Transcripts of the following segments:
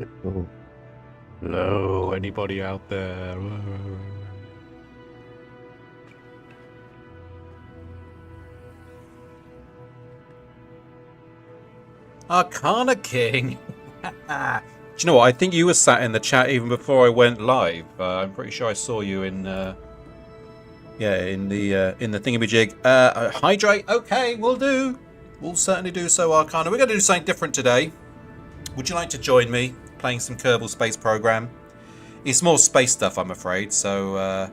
Oh, hello, anybody out there? Arcana King. Do you know what? I think you were sat in the chat even before I went live. I'm pretty sure I saw you in, in the thingamajig. Hydrate. Okay, we'll do. We'll certainly do so, Arcana. We're going to do something different today. Would you like to join me playing some Kerbal Space Program? It's more space stuff, I'm afraid. So,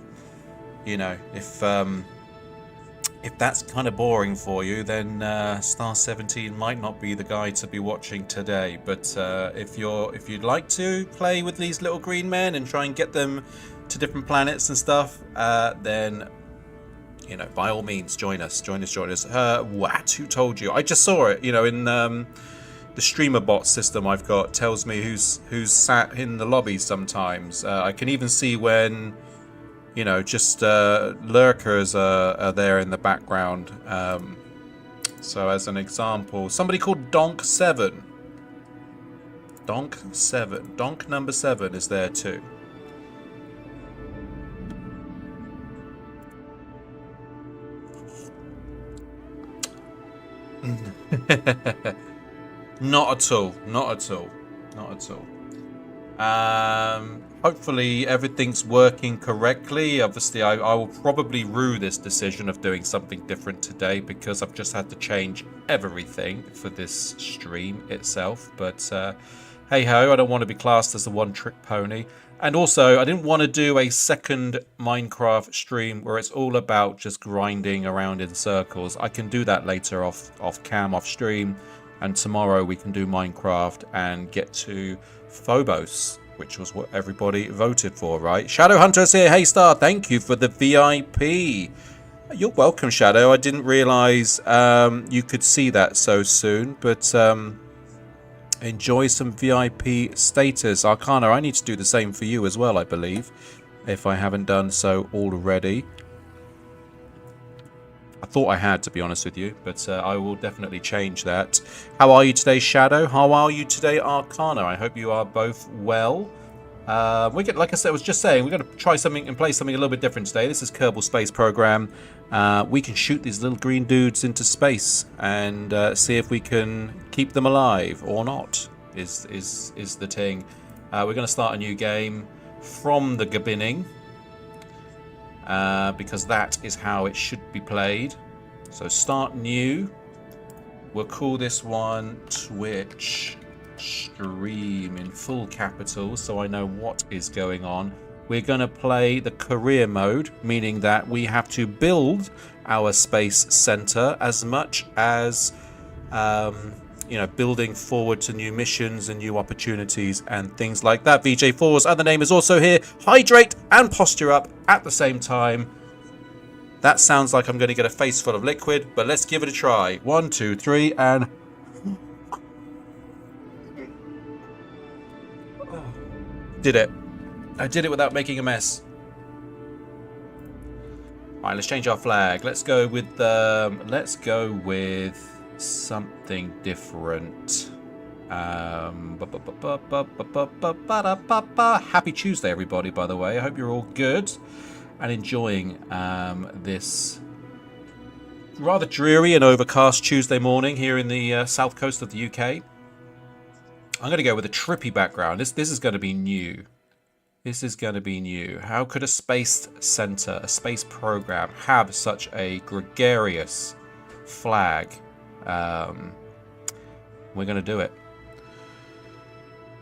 if that's kind of boring for you, then Star 17 might not be the guy to be watching today. But if you'd like to play with these little green men and try and get them to different planets and stuff, then by all means, join us. What? Who told you? I just saw it. In the streamer bot system I've got tells me who's sat in the lobby sometimes. I can even see when. Just lurkers are there in the background. So as an example, somebody called Donk7. Donk7. Donk number 7 is there too. Not at all. Hopefully everything's working correctly. Obviously, I will probably rue this decision of doing something different today because I've just had to change everything for this stream itself. But hey ho, I don't want to be classed as a one-trick pony. And also, I didn't want to do a second Minecraft stream where it's all about just grinding around in circles. I can do that later off cam, off stream. And tomorrow we can do Minecraft and get to Phobos, which was what everybody voted for, right? Shadow Hunter's here. Hey, Star, thank you for the VIP. You're welcome, Shadow. I didn't realize you could see that so soon, but enjoy some VIP status. Arcana, I need to do the same for you as well, I believe, if I haven't done so already. I thought I had, to be honest with you, but I will definitely change that. How are you today, Shadow? How are you today, Arcana? I hope you are both well. Like I said, I was just saying, we're going to try something and play something a little bit different today. This is Kerbal Space Program. We can shoot these little green dudes into space and see if we can keep them alive or not. Is the thing. We're going to start a new game from the beginning. Because that is how it should be played. So start new. We'll call this one Twitch Stream in full capitals so I know what is going on. We're going to play the career mode, meaning that we have to build our space center as much as building forward to new missions and new opportunities and things like that. VJ4's other name is also here. Hydrate and posture up at the same time. That sounds like I'm going to get a face full of liquid, but let's give it a try. 1, 2, 3, and... Did it. I did it without making a mess. Alright, let's change our flag. Let's go with something different. Happy Tuesday, everybody, by the way. I hope you're all good and enjoying this rather dreary and overcast Tuesday morning here in the south coast of the UK. I'm going to go with a trippy background. This is going to be new. This is going to be new. How could a space center, a space program, have such a gregarious flag? We're going to do it.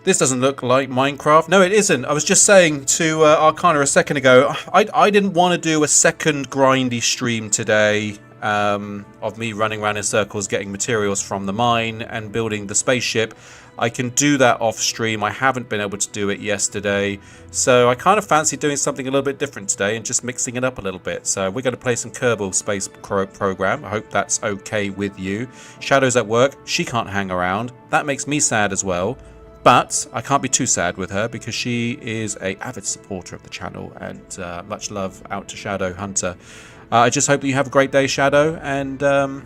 This doesn't look like Minecraft. No, it isn't. I was just saying to Arcana a second ago, I didn't want to do a second grindy stream today of me running around in circles getting materials from the mine and building the spaceship. I can do that off stream. I haven't been able to do it yesterday. So I kind of fancy doing something a little bit different today and just mixing it up a little bit. So we're going to play some Kerbal Space Program. I hope that's okay with you. Shadow's at work. She can't hang around. That makes me sad as well. But I can't be too sad with her because she is an avid supporter of the channel, and much love out to Shadow Hunter. I just hope that you have a great day, Shadow, and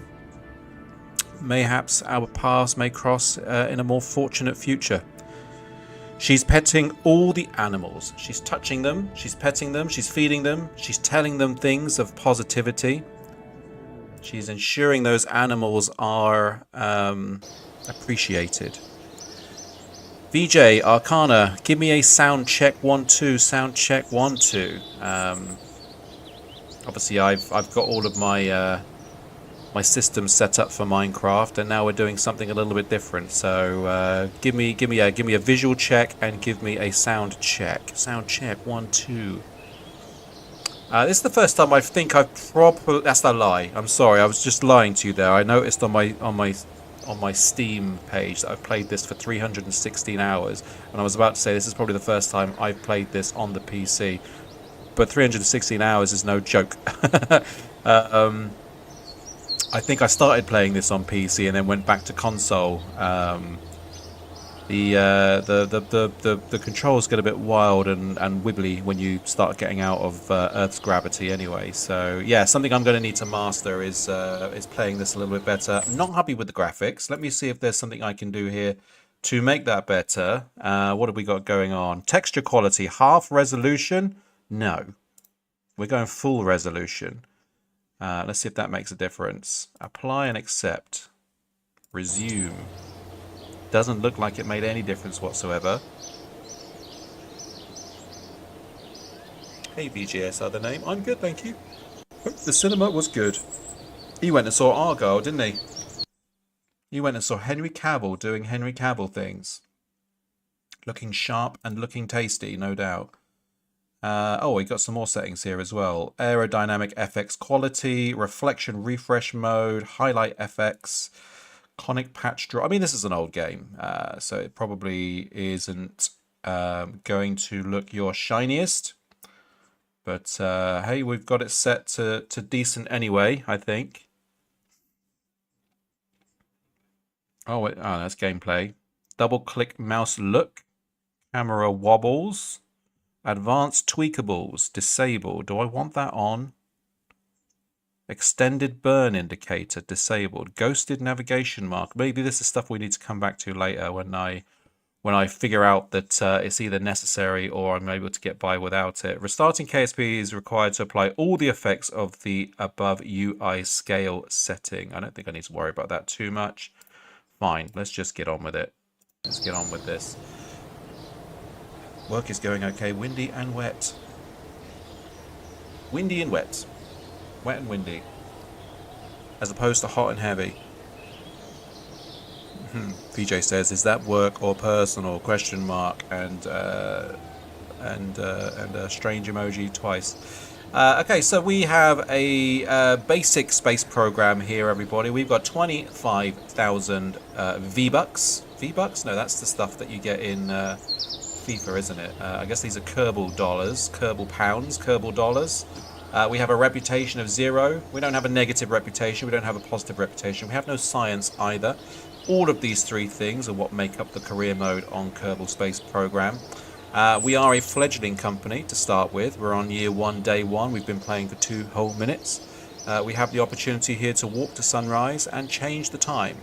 mayhaps our paths may cross in a more fortunate future. She's petting all the animals. She's touching them, she's petting them, she's feeding them, she's telling them things of positivity. She's ensuring those animals are appreciated. VJ, Arcana, give me a sound check 1 2, sound check 1 2. Obviously I've got all of my my systems set up for Minecraft, and now we're doing something a little bit different. So give me a visual check and give me a sound check. Sound check 1 2. This is the first time I think I've probably... That's a lie. I'm sorry. I was just lying to you there. I noticed on my Steam page that I've played this for 316 hours, and I was about to say this is probably the first time I've played this on the PC. But 316 hours is no joke. I think I started playing this on PC and then went back to console. The controls get a bit wild and wibbly when you start getting out of Earth's gravity anyway. So yeah, something I'm going to need to master is playing this a little bit better. I'm not happy with the graphics. Let me see if there's something I can do here to make that better. What have we got going on? Texture quality, half resolution? No. We're going full resolution. Let's see if that makes a difference. Apply and accept. Resume. Doesn't look like it made any difference whatsoever. Hey VGS, other name. I'm good, thank you. Hope the cinema was good. He went and saw Argyle, didn't he? He went and saw Henry Cavill doing Henry Cavill things. Looking sharp and looking tasty, no doubt. Oh, we got some more settings here as well. Aerodynamic FX quality, reflection refresh mode, highlight FX, conic patch draw. I mean, this is an old game, so it probably isn't going to look your shiniest. But hey, we've got it set to decent anyway, I think. Oh, that's gameplay. Double click mouse look. Camera wobbles. Advanced tweakables, disabled. Do I want that on? Extended burn indicator, disabled. Ghosted navigation mark. Maybe this is stuff we need to come back to later when I figure out that it's either necessary or I'm able to get by without it. Restarting KSP is required to apply all the effects of the above UI scale setting. I don't think I need to worry about that too much. Fine, let's just get on with it. Let's get on with this. Work is going okay. Windy and wet. Windy and wet. Wet and windy. As opposed to hot and heavy. VJ says, is that work or personal? Question mark. And a strange emoji twice. Okay, so we have a basic space program here, everybody. We've got 25,000 V-Bucks. V-Bucks? No, that's the stuff that you get in... FIFA, isn't it? I guess these are Kerbal dollars, Kerbal pounds, Kerbal dollars. We have a reputation of 0. We don't have a negative reputation. We don't have a positive reputation. We have no science either. All of these three things are what make up the career mode on Kerbal Space Program. We are a fledgling company to start with. We're on year 1, day 1. We've been playing for 2 whole minutes. We have the opportunity here to walk to sunrise and change the time.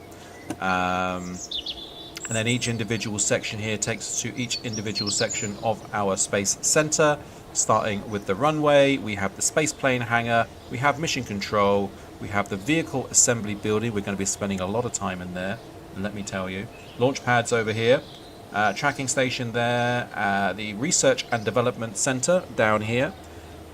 And then each individual section here takes us to each individual section of our space center, starting with the runway. We have the space plane hangar, we have mission control, we have the vehicle assembly building. We're going to be spending a lot of time in there, let me tell you. Launch pads over here, tracking station there, the research and development center down here,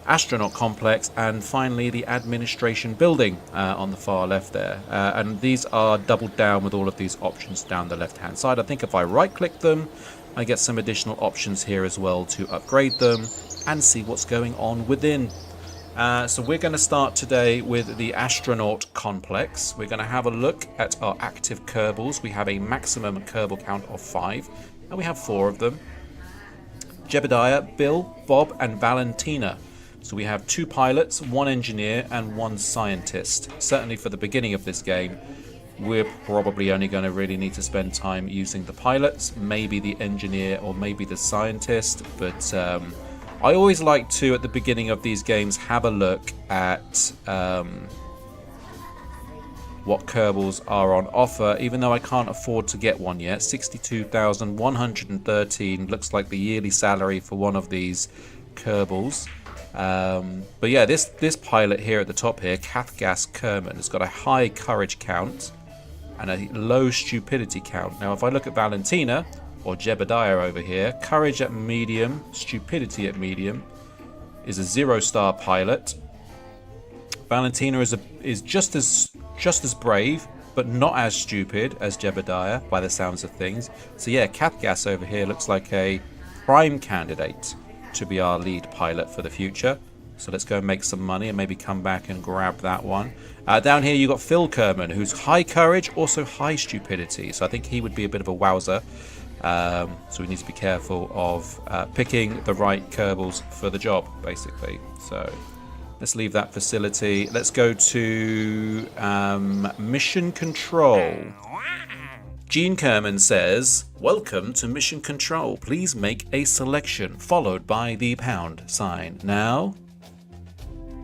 astronaut complex, and finally the administration building on the far left there. And these are doubled down with all of these options down the left hand side. I think if I right click them, I get some additional options here as well to upgrade them and see what's going on within. So we're going to start today with the astronaut complex. We're going to have a look at our active Kerbals. We have a maximum Kerbal count of 5, and we have 4 of them. Jebediah, Bill, Bob, and Valentina. So we have 2 pilots, 1 engineer, and 1 scientist. Certainly for the beginning of this game, we're probably only going to really need to spend time using the pilots, maybe the engineer, or maybe the scientist. But I always like to, at the beginning of these games, have a look at what Kerbals are on offer, even though I can't afford to get one yet. 62,113 looks like the yearly salary for one of these Kerbals. But yeah, this pilot here at the top here, Kathgas Kerman, has got a high courage count and a low stupidity count. Now, if I look at Valentina or Jebediah over here, courage at medium, stupidity at medium, is a 0-star pilot. Valentina is just as brave, but not as stupid as Jebediah by the sounds of things. So yeah, Kathgas over here looks like a prime candidate to be our lead pilot for the future. So let's go and make some money and maybe come back and grab that one. Down here you got Phil Kerman, who's high courage, also high stupidity. So I think he would be a bit of a wowzer. So we need to be careful of picking the right Kerbals for the job, basically. So let's leave that facility. Let's go to Mission Control. Gene Kerman says, "Welcome to Mission Control. Please make a selection," followed by the pound sign. Now,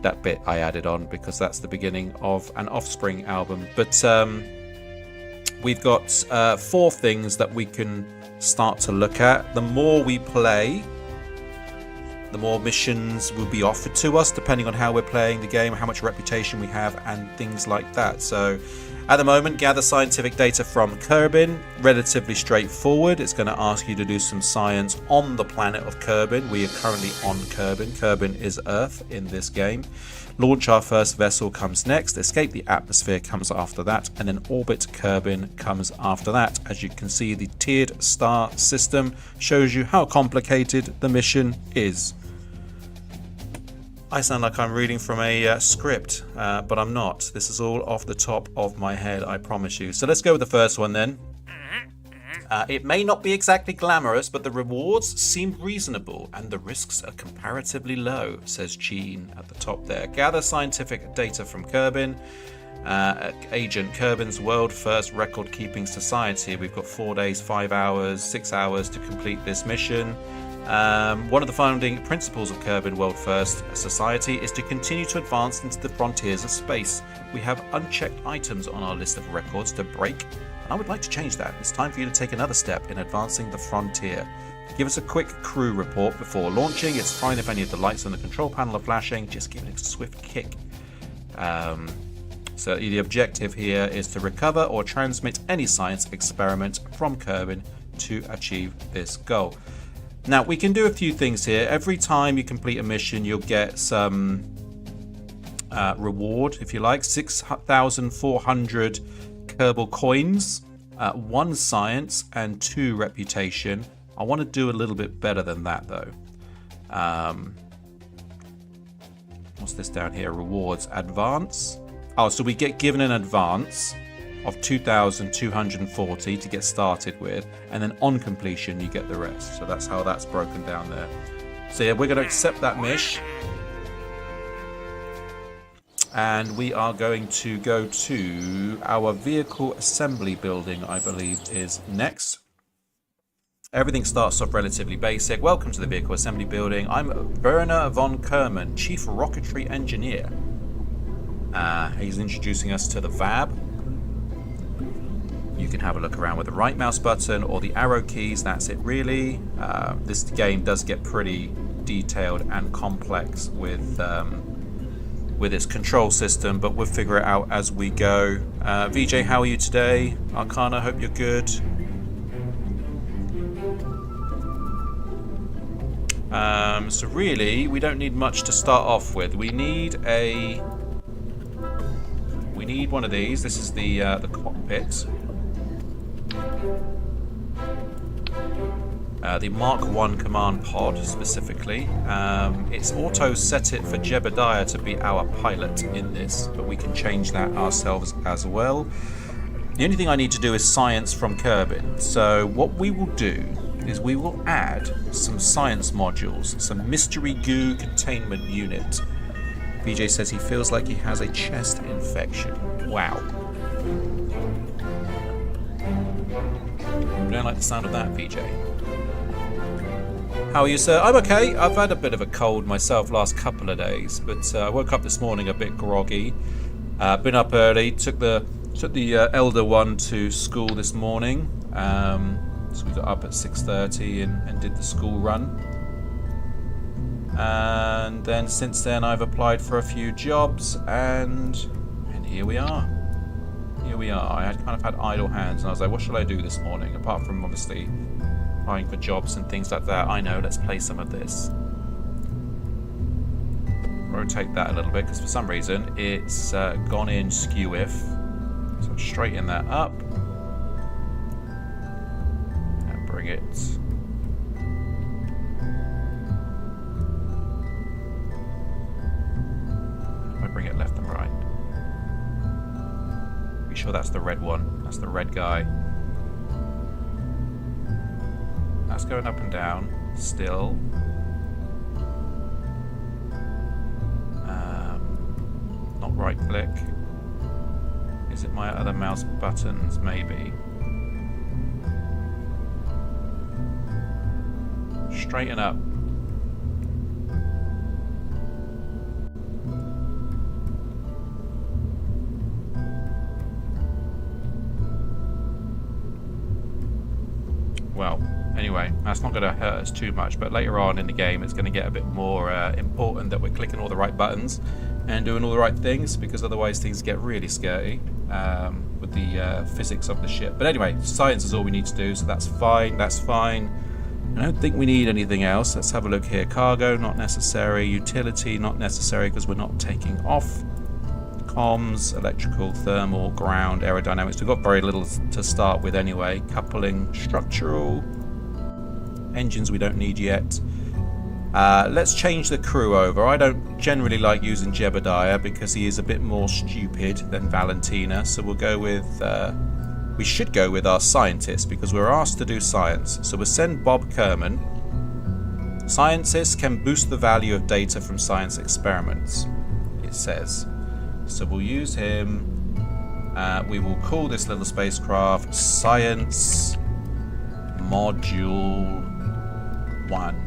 that bit I added on because that's the beginning of an Offspring album. But we've got 4 things that we can start to look at. The more we play, the more missions will be offered to us, depending on how we're playing the game, how much reputation we have, and things like that. So at the moment, gather scientific data from Kerbin. Relatively straightforward. It's going to ask you to do some science on the planet of Kerbin. We are currently on Kerbin. Kerbin is Earth in this game. Launch our first vessel comes next. Escape the atmosphere comes after that. And then orbit Kerbin comes after that. As you can see, the tiered star system shows you how complicated the mission is. I sound like I'm reading from a script, but I'm not. This is all off the top of my head, I promise you. So let's go with the first one then. It may not be exactly glamorous, but the rewards seem reasonable and the risks are comparatively low, says Gene at the top there. Gather scientific data from Kerbin. Agent Kerbin's World First Record Keeping Society. We've got 4 days, 5 hours, 6 hours to complete this mission. One of the founding principles of Kerbin World First Society is to continue to advance into the frontiers of space. We have unchecked items on our list of records to break, and I would like to change that. It's time for you to take another step in advancing the frontier. Give us a quick crew report before launching. It's fine if any of the lights on the control panel are flashing. Just give it a swift kick. So the objective here is to recover or transmit any science experiment from Kerbin to achieve this goal. Now, we can do a few things here. Every time you complete a mission, you'll get some reward, if you like. 6,400 Kerbal coins, 1 science, and 2 reputation. I want to do a little bit better than that, though. What's this down here? Rewards. Advance. Oh, so we get given an advance of 2,240 to get started with, and then on completion you get the rest. So that's how that's broken down there. So yeah, we're going to accept that mission, and we are going to go to our vehicle assembly building, I believe is next. Everything starts off relatively basic. Welcome to the vehicle assembly building. I'm Werner von Kerman, chief rocketry engineer. He's introducing us to the VAB. You can have a look around with the right mouse button or the arrow keys. That's it really. This game does get pretty detailed and complex with its control system, but we'll figure it out as we go. VJ, how are you today? Arcana, hope you're good. So really, we don't need much to start off with. We need one of these. This is the cockpit. The Mark 1 command pod specifically. It's auto set it for Jebediah to be our pilot in this, but we can change that ourselves as well. The only thing I need to do is science from Kerbin. So what we will do is we will add some science modules, some mystery goo containment unit. VJ says he feels like he has a chest infection. Wow. I don't like the sound of that, VJ. How are you, sir? I'm okay. I've had a bit of a cold myself last couple of days, but I woke up this morning a bit groggy. Been up early, took the Took the elder one to school this morning. So we got up at 6:30 and did the school run. And then since then I've applied for a few jobs, and here we are. Here we are. I had kind of had idle hands, and I was like, what shall I do this morning? Apart from obviously applying for jobs and things like that. I know, let's play some of this. Rotate that a little bit, because for some reason it's gone in skew if. So straighten that up. And bring it. I bring it left and right. Be sure that's the red one. That's the red guy. That's going up and down still. Not right click. Is it my other mouse buttons? Maybe. Straighten up. Well, anyway, that's not going to hurt us too much, but later on in the game it's going to get a bit more important that we're clicking all the right buttons and doing all the right things, because otherwise things get really scary with the physics of the ship. But anyway, science is all we need to do, so that's fine, that's fine. I don't think we need anything else. Let's have a look here. Cargo, not necessary. Utility, not necessary because we're not taking off. Comms, electrical, thermal, ground, aerodynamics. We've got very little to start with anyway. Coupling, structural. Engines we don't need yet. Let's change the crew over. I don't generally like using Jebediah because he is a bit more stupid than Valentina. So we'll go with... we should go with our scientist because we're asked to do science. So we'll send Bob Kerman. Scientists can boost the value of data from science experiments, it says. So we'll use him. We will call this little spacecraft Science Module 1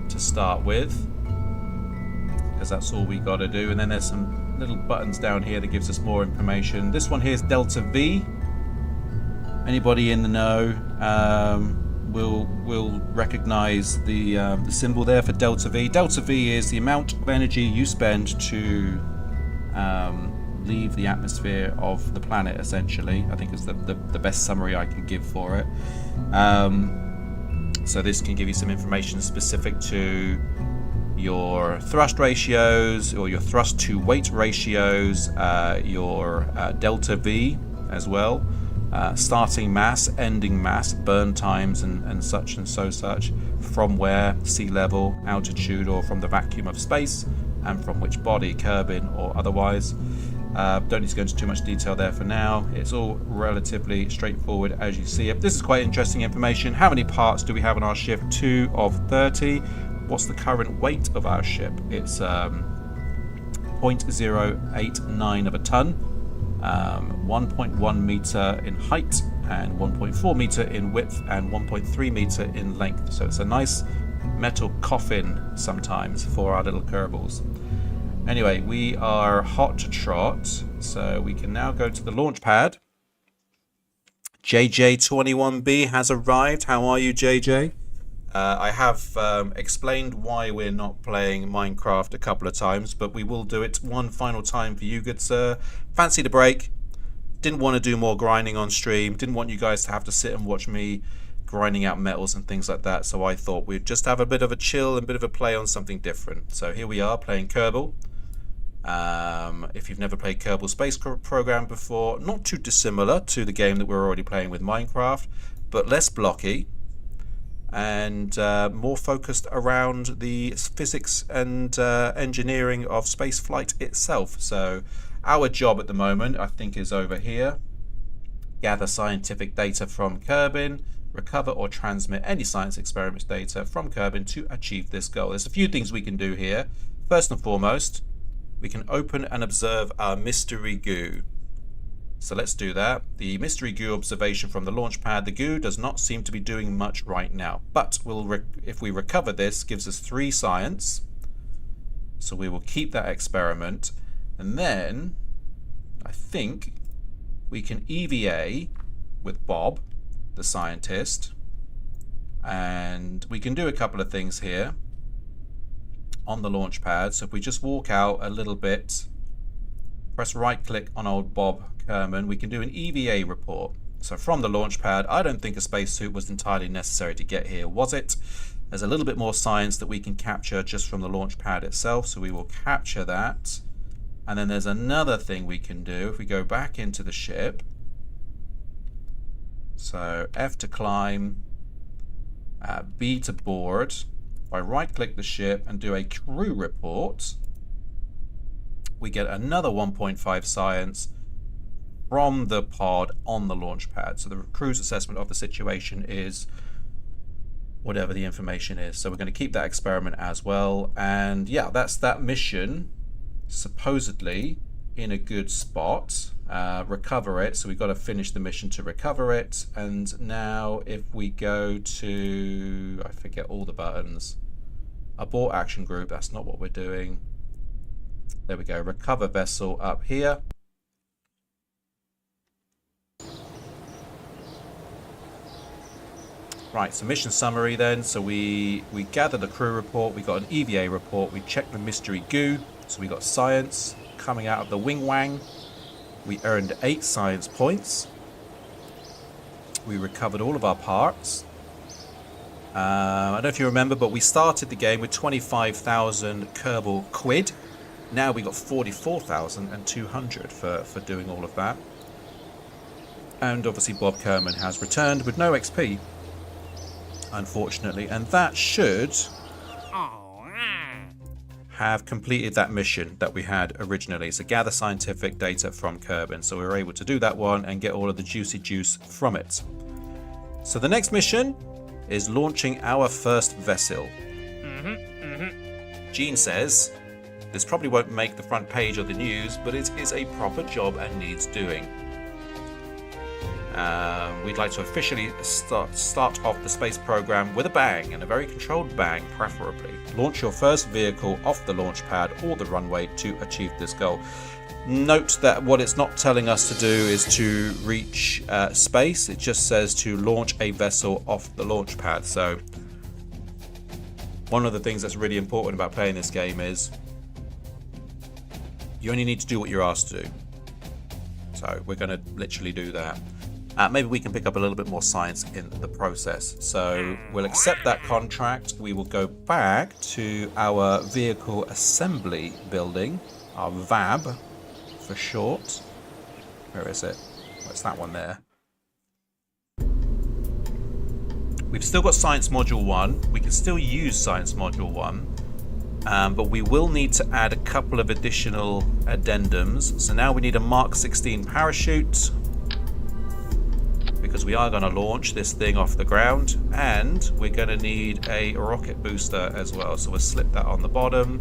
to start with, because that's all we got to do. And then there's some little buttons down here that gives us more information. This one here is Delta V. Anybody in the know will recognize the symbol there for Delta V. Delta V is the amount of energy you spend to leave the atmosphere of the planet, essentially. I think it's the best summary I can give for it. So this can give you some information specific to your thrust ratios or your thrust to weight ratios, your delta V as well, starting mass, ending mass, burn times and such, from where, sea level, altitude, or from the vacuum of space, and from which body, Kerbal or otherwise. Don't need to go into too much detail there for now. It's all relatively straightforward as you see it. This is quite interesting information. How many parts do we have on our ship? 2 of 30. What's the current weight of our ship? It's 0.089 of a ton, 1.1 meter in height, and 1.4 meter in width, and 1.3 meter in length. So it's a nice metal coffin sometimes for our little Kerbals. Anyway, we are hot to trot, so we can now go to the launch pad. JJ21B has arrived. How are you, JJ? I have explained why we're not playing Minecraft a couple of times, but we will do it one final time for you, good sir. Fancy the break. Didn't want to do more grinding on stream. Didn't want you guys to have to sit and watch me grinding out metals and things like that. So I thought we'd just have a bit of a chill and a bit of a play on something different. So here we are playing Kerbal. If you've never played Kerbal Space Program before, not too dissimilar to the game that we're already playing with Minecraft, but less blocky and more focused around the physics and engineering of space flight itself. So our job at the moment, I think, is over here. Gather scientific data from Kerbal, recover or transmit any science experiments data from Kerbal to achieve this goal. There's a few things we can do here. First and foremost, we can open and observe our mystery goo. So let's do that. The mystery goo observation from the launch pad. The goo does not seem to be doing much right now, but if we recover this, gives us 3 science. So we will keep that experiment, and then I think we can EVA with Bob, the scientist, and we can do a couple of things here on the launch pad. So if we just walk out a little bit, press right click on old Bob Kerman, we can do an EVA report. So from the launch pad, I don't think a spacesuit was entirely necessary to get here, was it? There's a little bit more science that we can capture just from the launch pad itself, so we will capture that. And then there's another thing we can do if we go back into the ship. So F to climb, B to board. If I right click the ship and do a crew report, we get another 1.5 science from the pod on the launch pad. So the crew's assessment of the situation is whatever the information is. So we're going to keep that experiment as well. And yeah, that's that mission, supposedly in a good spot. Recover it. So we've got to finish the mission to recover it. And now if we go to, I forget all the buttons. Abort action group, that's not what we're doing. There we go, recover vessel up here. Right, so mission summary then. So we gathered the crew report, we got an EVA report, we checked the mystery goo, so we got science coming out of the wing wang. We earned 8 science points. We recovered all of our parts. I don't know if you remember, but we started the game with 25,000 Kerbal quid. Now we got 44,200 for doing all of that. And obviously Bob Kerman has returned with no XP, unfortunately, and that should have completed that mission that we had originally. So gather scientific data from Kerbal. So we were able to do that one and get all of the juicy juice from it. So the next mission is launching our first vessel. Gene says, this probably won't make the front page of the news, but it is a proper job and needs doing. We'd like to officially start off the space program with a bang, and a very controlled bang preferably. Launch your first vehicle off the launch pad or the runway to achieve this goal. Note that what it's not telling us to do is to reach space. It just says to launch a vessel off the launch pad. So one of the things that's really important about playing this game is you only need to do what you're asked to do. So we're going to literally do that. Maybe we can pick up a little bit more science in the process. So we'll accept that contract. We will go back to our vehicle assembly building, our VAB for short. Where is it? What's that one there? We've still got Science Module 1. We can still use Science Module 1. But we will need to add a couple of additional addendums. So now we need a Mark 16 parachute, because we are going to launch this thing off the ground, and we're going to need a rocket booster as well. So we'll slip that on the bottom.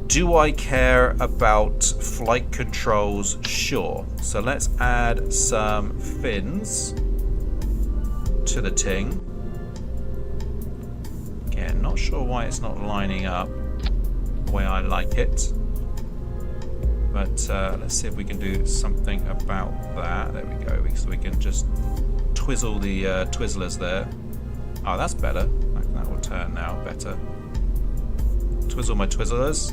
Do I care about flight controls? Sure. So let's add some fins to the ting. Again, not sure why it's not lining up the way I like it. But let's see if we can do something about that. There we go. So we can just twizzle the Twizzlers there. Oh, that's better. That will turn now. Better. Twizzle my Twizzlers.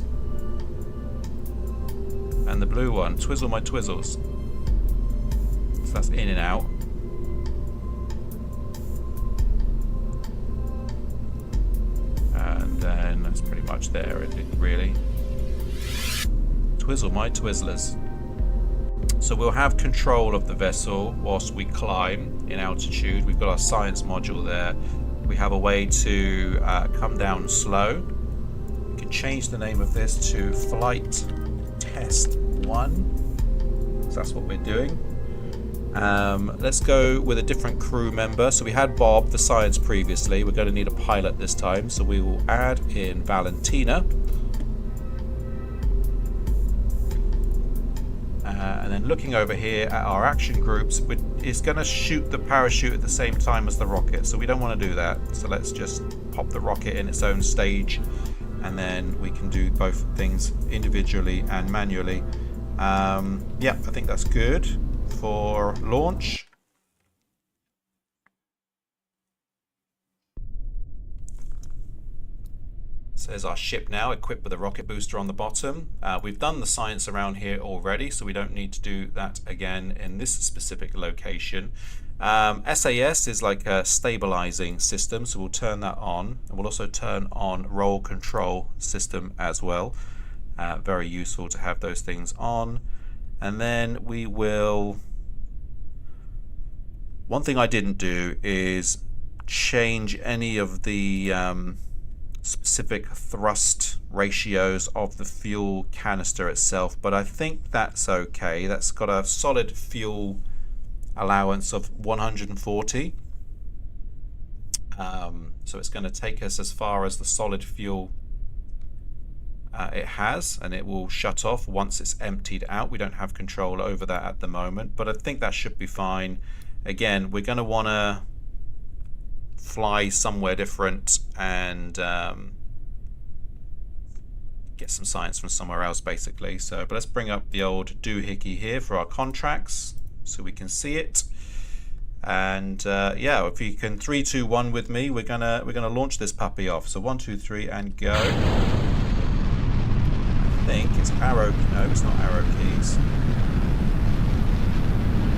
And the blue one. Twizzle my Twizzles. So that's in and out. And then that's pretty much there, really. Twizzle my Twizzlers. So we'll have control of the vessel whilst we climb in altitude. We've got our science module there. We have a way to come down slow. We can change the name of this to Flight Test 1. So that's what we're doing. Let's go with a different crew member. So we had Bob, the science, previously. We're going to need a pilot this time. So we will add in Valentina. And then looking over here at our action groups, it's going to shoot the parachute at the same time as the rocket, so we don't want to do that. So let's just pop the rocket in its own stage, and then we can do both things individually and manually. Yeah, I think that's good for launch. So there's our ship now, equipped with a rocket booster on the bottom. We've done the science around here already, so we don't need to do that again in this specific location. SAS is like a stabilizing system, so we'll turn that on. And we'll also turn on roll control system as well. Very useful to have those things on. And then we will... One thing I didn't do is change any of the specific thrust ratios of the fuel canister itself, but I think that's okay. That's got a solid fuel allowance of 140. So it's going to take us as far as the solid fuel it has, and it will shut off once it's emptied out. We don't have control over that at the moment, but I think that should be fine. Again, we're going to want to fly somewhere different and get some science from somewhere else, basically. So, but let's bring up the old doohickey here for our contracts so we can see it. And yeah, if you can 3, 2, 1 with me, we're gonna launch this puppy off. So 1, 2, 3, and go. I think it's arrow. No, it's not arrow keys.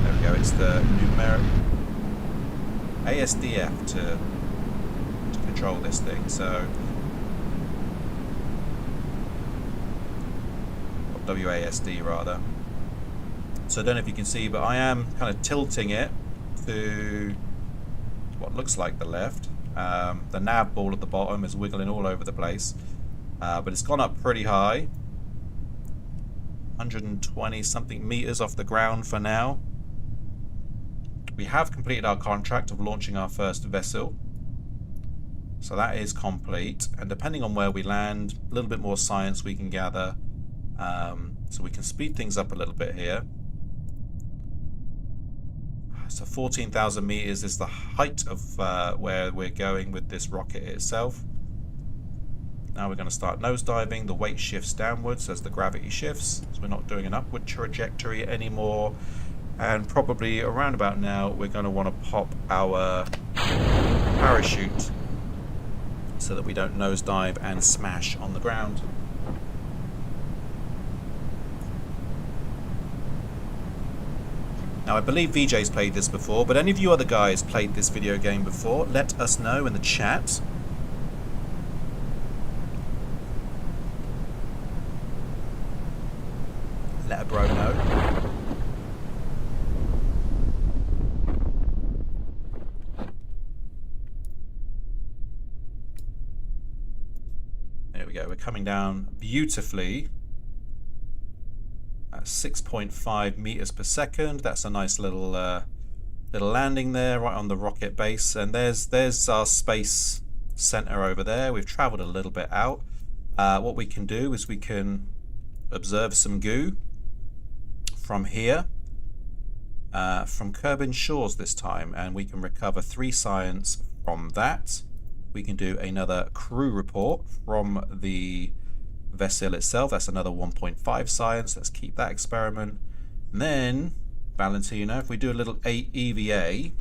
There we go. It's the numeric ASDF to control this thing. So WASD rather. So I don't know if you can see, but I am kind of tilting it to what looks like the left. The nav ball at the bottom is wiggling all over the place, but it's gone up pretty high, 120 something meters off the ground for now. We have completed our contract of launching our first vessel, so that is complete, and depending on where we land, a little bit more science we can gather, so we can speed things up a little bit here. So 14,000 meters is the height of where we're going with this rocket itself. Now we're going to start nosediving. The weight shifts downwards as the gravity shifts, so we're not doing an upward trajectory anymore. And probably around about now we're going to want to pop our parachute so that we don't nosedive and smash on the ground. Now I believe VJ's played this before, but any of you other guys played this video game before? Let us know in the chat. Let a bro know. There we go, we're coming down beautifully. 6.5 meters per second. That's a nice little little landing there right on the rocket base, and there's our space center over there. We've traveled a little bit out. What we can do is we can observe some goo from here, from Kerbal shores this time, and we can recover 3 science from that. We can do another crew report from the vessel itself. That's another 1.5 science. Let's keep that experiment. And then Valentino, if we do a little EVA,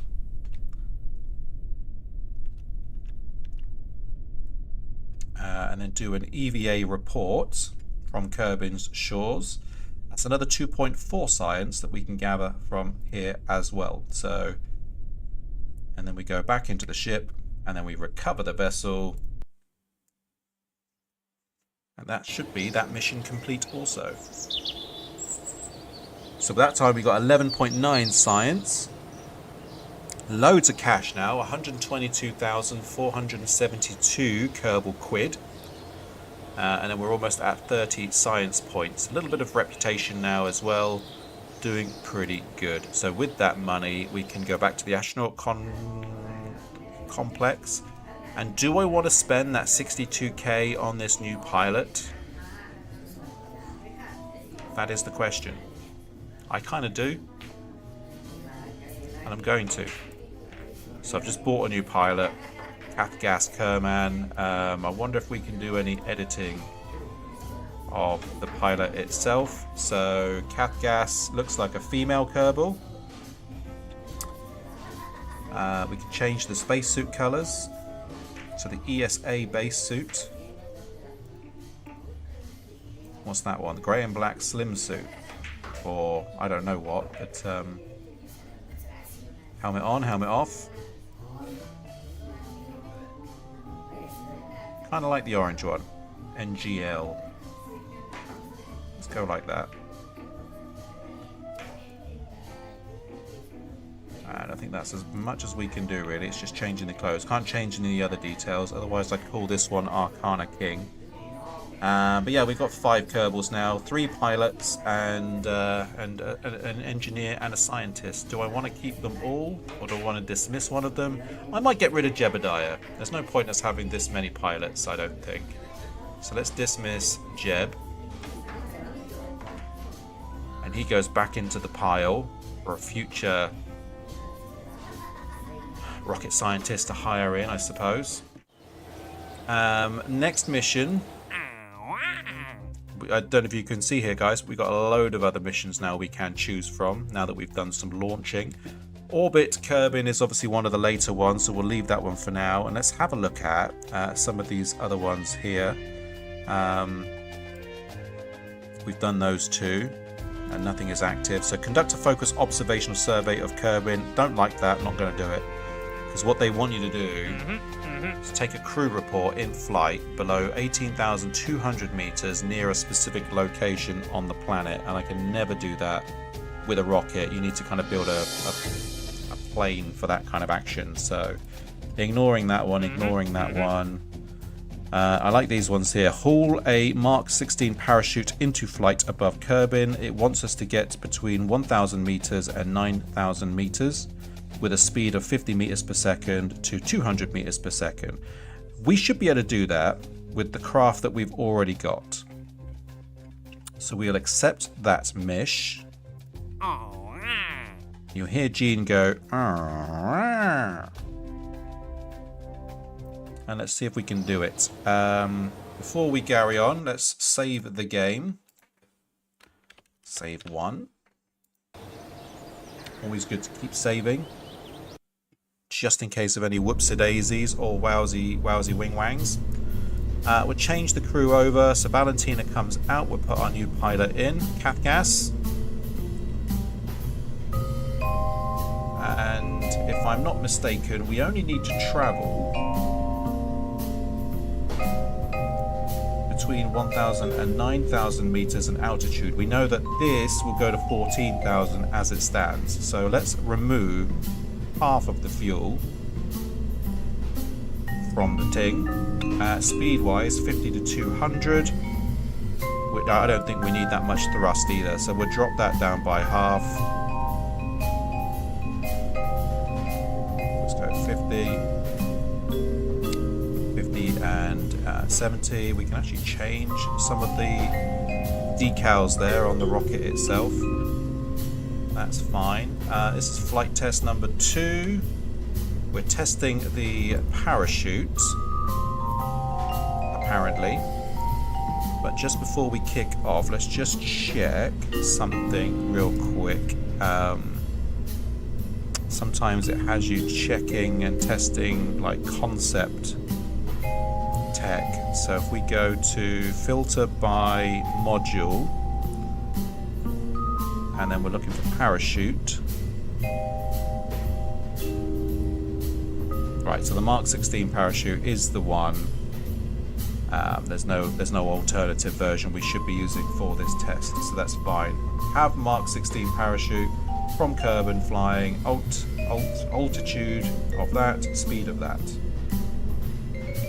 and then do an EVA report from Kerbal shores, that's another 2.4 science that we can gather from here as well. So, and then we go back into the ship and then we recover the vessel. And that should be that mission complete also. So by that time we got 11.9 science. Loads of cash now, 122,472 Kerbal quid. And then we're almost at 30 science points. A little bit of reputation now as well. Doing pretty good. So with that money we can go back to the astronaut complex. And do I want to spend that 62k on this new pilot? That is the question. I kind of do. And I'm going to. So I've just bought a new pilot. Kath Gas Kerman. I wonder if we can do any editing of the pilot itself. So Kath Gas looks like a female Kerbal. We can change the spacesuit colors. So the ESA base suit. What's that one? Grey and black slim suit. Or I don't know what, but helmet on, helmet off. Kind of like the orange one. NGL. Let's go like that. And I think that's as much as we can do, really. It's just changing the clothes. Can't change any other details, otherwise I'd call this one Arcana King. But yeah, we've got 5 Kerbals now, 3 pilots, and an engineer and a scientist. Do I want to keep them all, or do I want to dismiss one of them? I might get rid of Jebediah. There's no point in us having this many pilots, I don't think. So let's dismiss Jeb. And he goes back into the pile for a future rocket scientist to hire in, I suppose. Next mission. I don't know if you can see here, guys. We've got a load of other missions now we can choose from, now that we've done some launching. Orbit Kerbin is obviously one of the later ones, so we'll leave that one for now. And let's have a look at some of these other ones here. We've done those 2, and nothing is active. So conduct a focused observational survey of Kerbin. Don't like that, not going to do it. Because what they want you to do is take a crew report in flight below 18,200 meters near a specific location on the planet, and I can never do that with a rocket. You need to kind of build a plane for that kind of action. So ignoring that one, I like these ones here. Haul a Mark 16 parachute into flight above Kerbin. It wants us to get between 1,000 meters and 9,000 meters. With a speed of 50 meters per second to 200 meters per second. We should be able to do that with the craft that we've already got. So we'll accept that mish. You'll hear Gene go, and let's see if we can do it. Before we carry on, let's save the game. Save 1. Always good to keep saving, just in case of any whoopsie-daisies or wowsy wing-wangs. We'll change the crew over, so Valentina comes out. We'll put our new pilot in, Kath Gas. And if I'm not mistaken, we only need to travel between 1,000 and 9,000 meters in altitude. We know that this will go to 14,000 as it stands. So let's remove half of the fuel from the thing. Speed wise 50 to 200. I don't think we need that much thrust either, so we'll drop that down by half. Let's go 50 and 70. We can actually change some of the decals there on the rocket itself. That's fine. This is flight test number 2. We're testing the parachute, apparently. But just before we kick off, let's just check something real quick. Sometimes it has you checking and testing like concept tech. So if we go to filter by module, and then we're looking for parachute. Right, so the Mark 16 parachute is the one. There's no alternative version we should be using for this test, so that's fine. Have Mark 16 parachute from Kerbin flying, altitude of that, speed of that.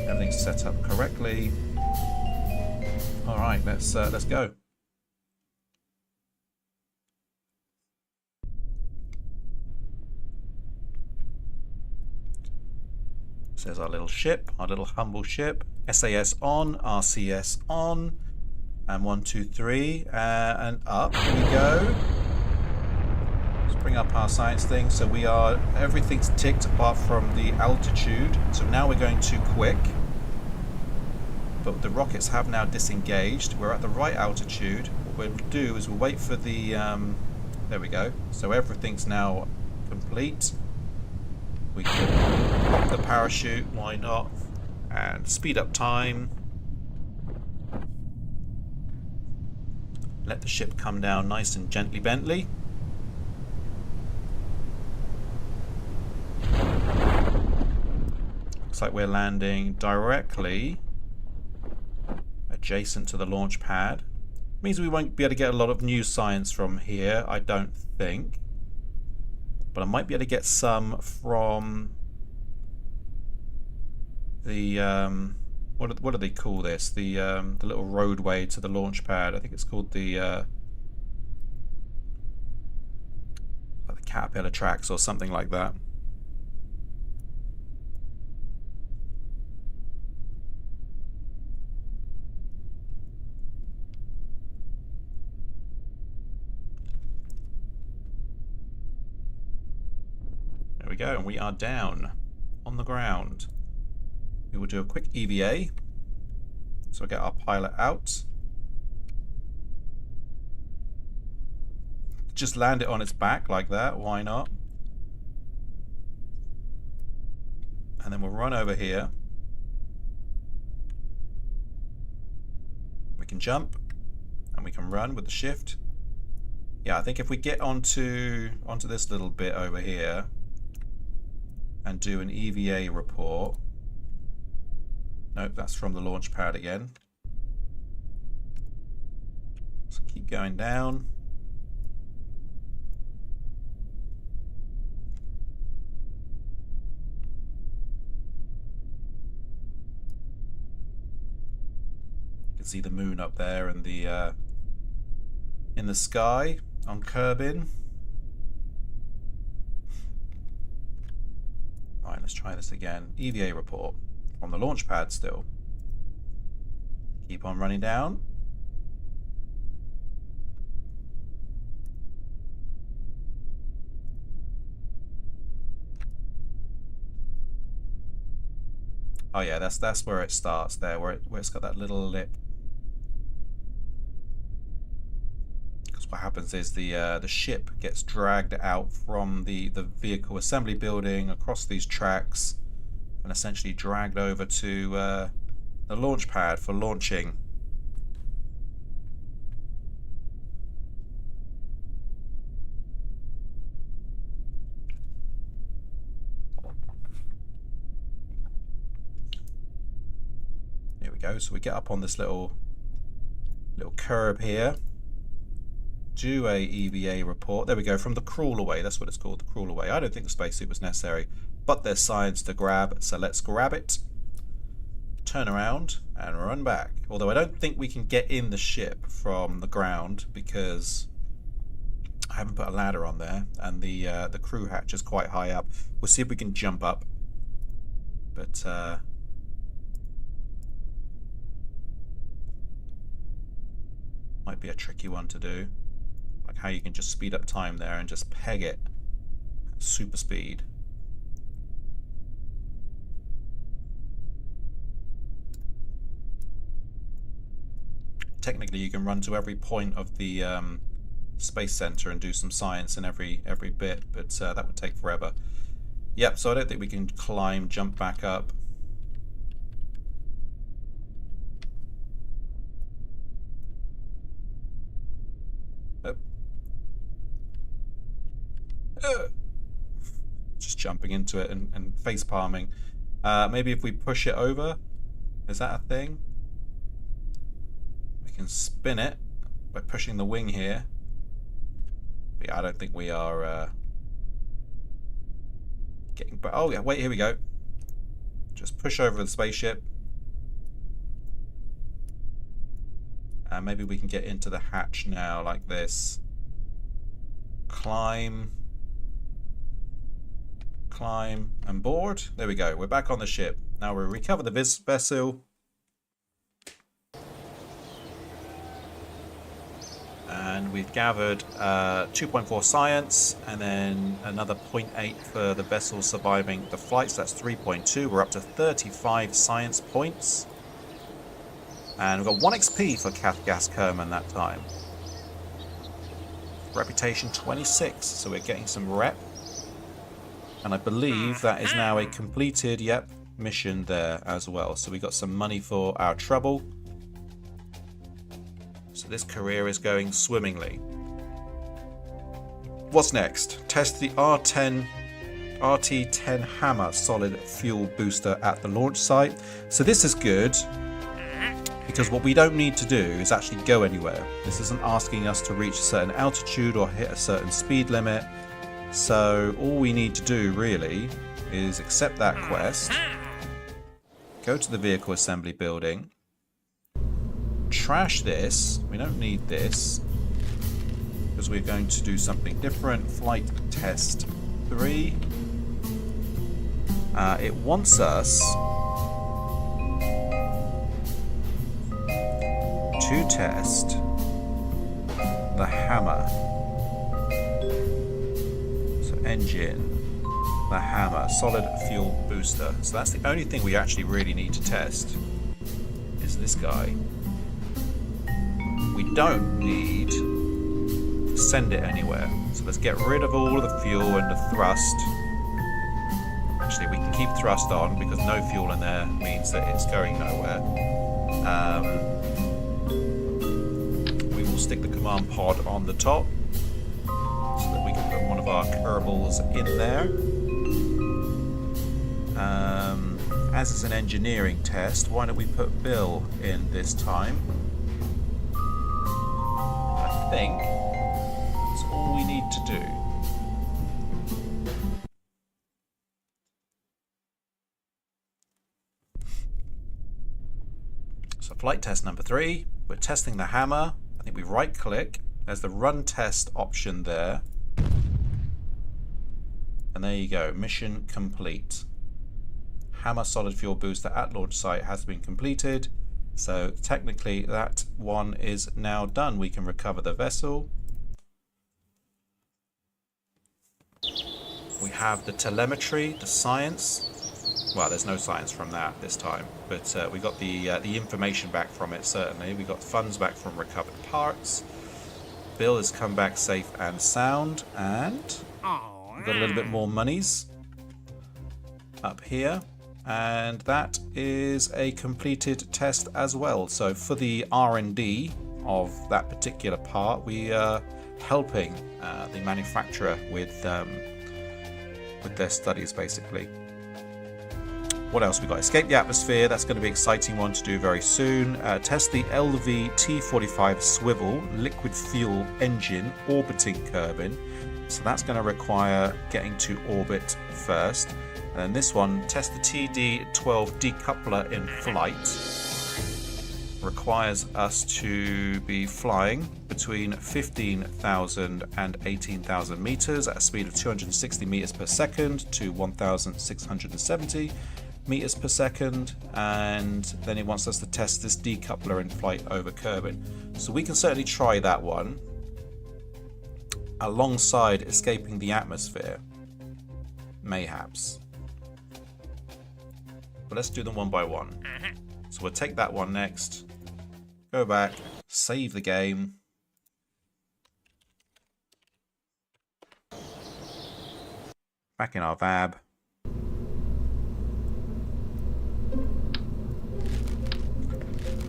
Everything's set up correctly. All right, let's go. So there's our little ship, our little humble ship. SAS on, RCS on, and 1, 2, 3, and up we go. Let's bring up our science thing. So everything's ticked apart from the altitude. So now we're going to quick. but the rockets have now disengaged. We're at the right altitude. What we'll do is we'll wait for the... there we go. So everything's now complete. We can pop the parachute, why not? And speed up time. Let the ship come down nice and gently Bentley. Looks like we're landing directly adjacent to the launch pad. Means we won't be able to get a lot of new science from here, I don't think. But I might be able to get some from the what do they call this? The little roadway to the launch pad. I think it's called the Caterpillar tracks or something like that. There we go, and we are down on the ground. We will do a quick EVA. So we'll get our pilot out. Just land it on its back like that, why not? And then we'll run over here. We can jump and we can run with the shift. Yeah, I think if we get onto this little bit over here and do an EVA report. Nope, that's from the launch pad again. So keep going down. You can see the moon up there and the in the sky on Kerbal. Right, let's try this again. EVA report. On the launch pad still. Keep on running down. Oh yeah, that's where it starts there, where it's got that little lip. Because what happens is the ship gets dragged out from the vehicle assembly building across these tracks. And essentially dragged over to the launch pad for launching. Here we go. So we get up on this little curb here. Do a EVA report. There we go. From the crawl away. That's what it's called. The crawl away. I don't think the spacesuit was necessary. But there's science to grab, so let's grab it, turn around and run back. Although I don't think we can get in the ship from the ground because I haven't put a ladder on there and the crew hatch is quite high up. We'll see if we can jump up, but might be a tricky one to do, like how you can just speed up time there and just peg it at super speed. Technically, you can run to every point of the space center and do some science in every bit, but that would take forever. Yep, so I don't think we can climb, jump back up. Just jumping into it and face palming. Maybe if we push it over, is that a thing? We can spin it by pushing the wing here. But yeah, I don't think we are getting. But oh yeah, wait, here we go. Just push over the spaceship. And maybe we can get into the hatch now, like this. Climb, and board. There we go. We're back on the ship. Now we'll recover the vessel. And we've gathered 2.4 science, and then another 0.8 for the vessel surviving the flights. That's 3.2. We're up to 35 science points. And we've got 1 XP for Gas Kerman that time. Reputation 26, so we're getting some rep. And I believe that is now a completed, yep, mission there as well. So we got some money for our trouble. So this career is going swimmingly. What's next? Test the RT-10 Hammer solid fuel booster at the launch site. So this is good because what we don't need to do is actually go anywhere. This isn't asking us to reach a certain altitude or hit a certain speed limit. So all we need to do really is accept that quest, go to the vehicle assembly building, trash this. We don't need this because we're going to do something different. Flight test 3. It wants us to test the hammer. So engine, the hammer, solid fuel booster. So that's the only thing we actually really need to test is this guy. We don't need to send it anywhere. So let's get rid of all of the fuel and the thrust. Actually, we can keep thrust on because no fuel in there means that it's going nowhere. We will stick the command pod on the top so that we can put one of our Kerbals in there. As it's an engineering test, why don't we put Bill in this time? I think that's all we need to do. So flight test number 3, we're testing the hammer. I think we right click, there's the run test option there. And there you go, mission complete. Hammer solid fuel booster at launch site has been completed. So technically that one is now done. We can recover the vessel. We have the telemetry, the science. Well, there's no science from that this time, but we got the information back from it, certainly. We got funds back from recovered parts. Bill has come back safe and sound, and we've got a little bit more monies up here. And that is a completed test as well. So for the R&D of that particular part, we are helping the manufacturer with their studies, basically. What else we got? Escape the atmosphere. That's going to be an exciting one to do very soon. Test the LV-T45 swivel liquid fuel engine orbiting Kerbin. So that's going to require getting to orbit first. And then this one, test the TD12 decoupler in flight. Requires us to be flying between 15,000 and 18,000 meters at a speed of 260 meters per second to 1,670 meters per second. And then it wants us to test this decoupler in flight over Kerbin. So we can certainly try that one alongside escaping the atmosphere, mayhaps. But let's do them one by one. So we'll take that one next. Go back, save the game. Back in our VAB.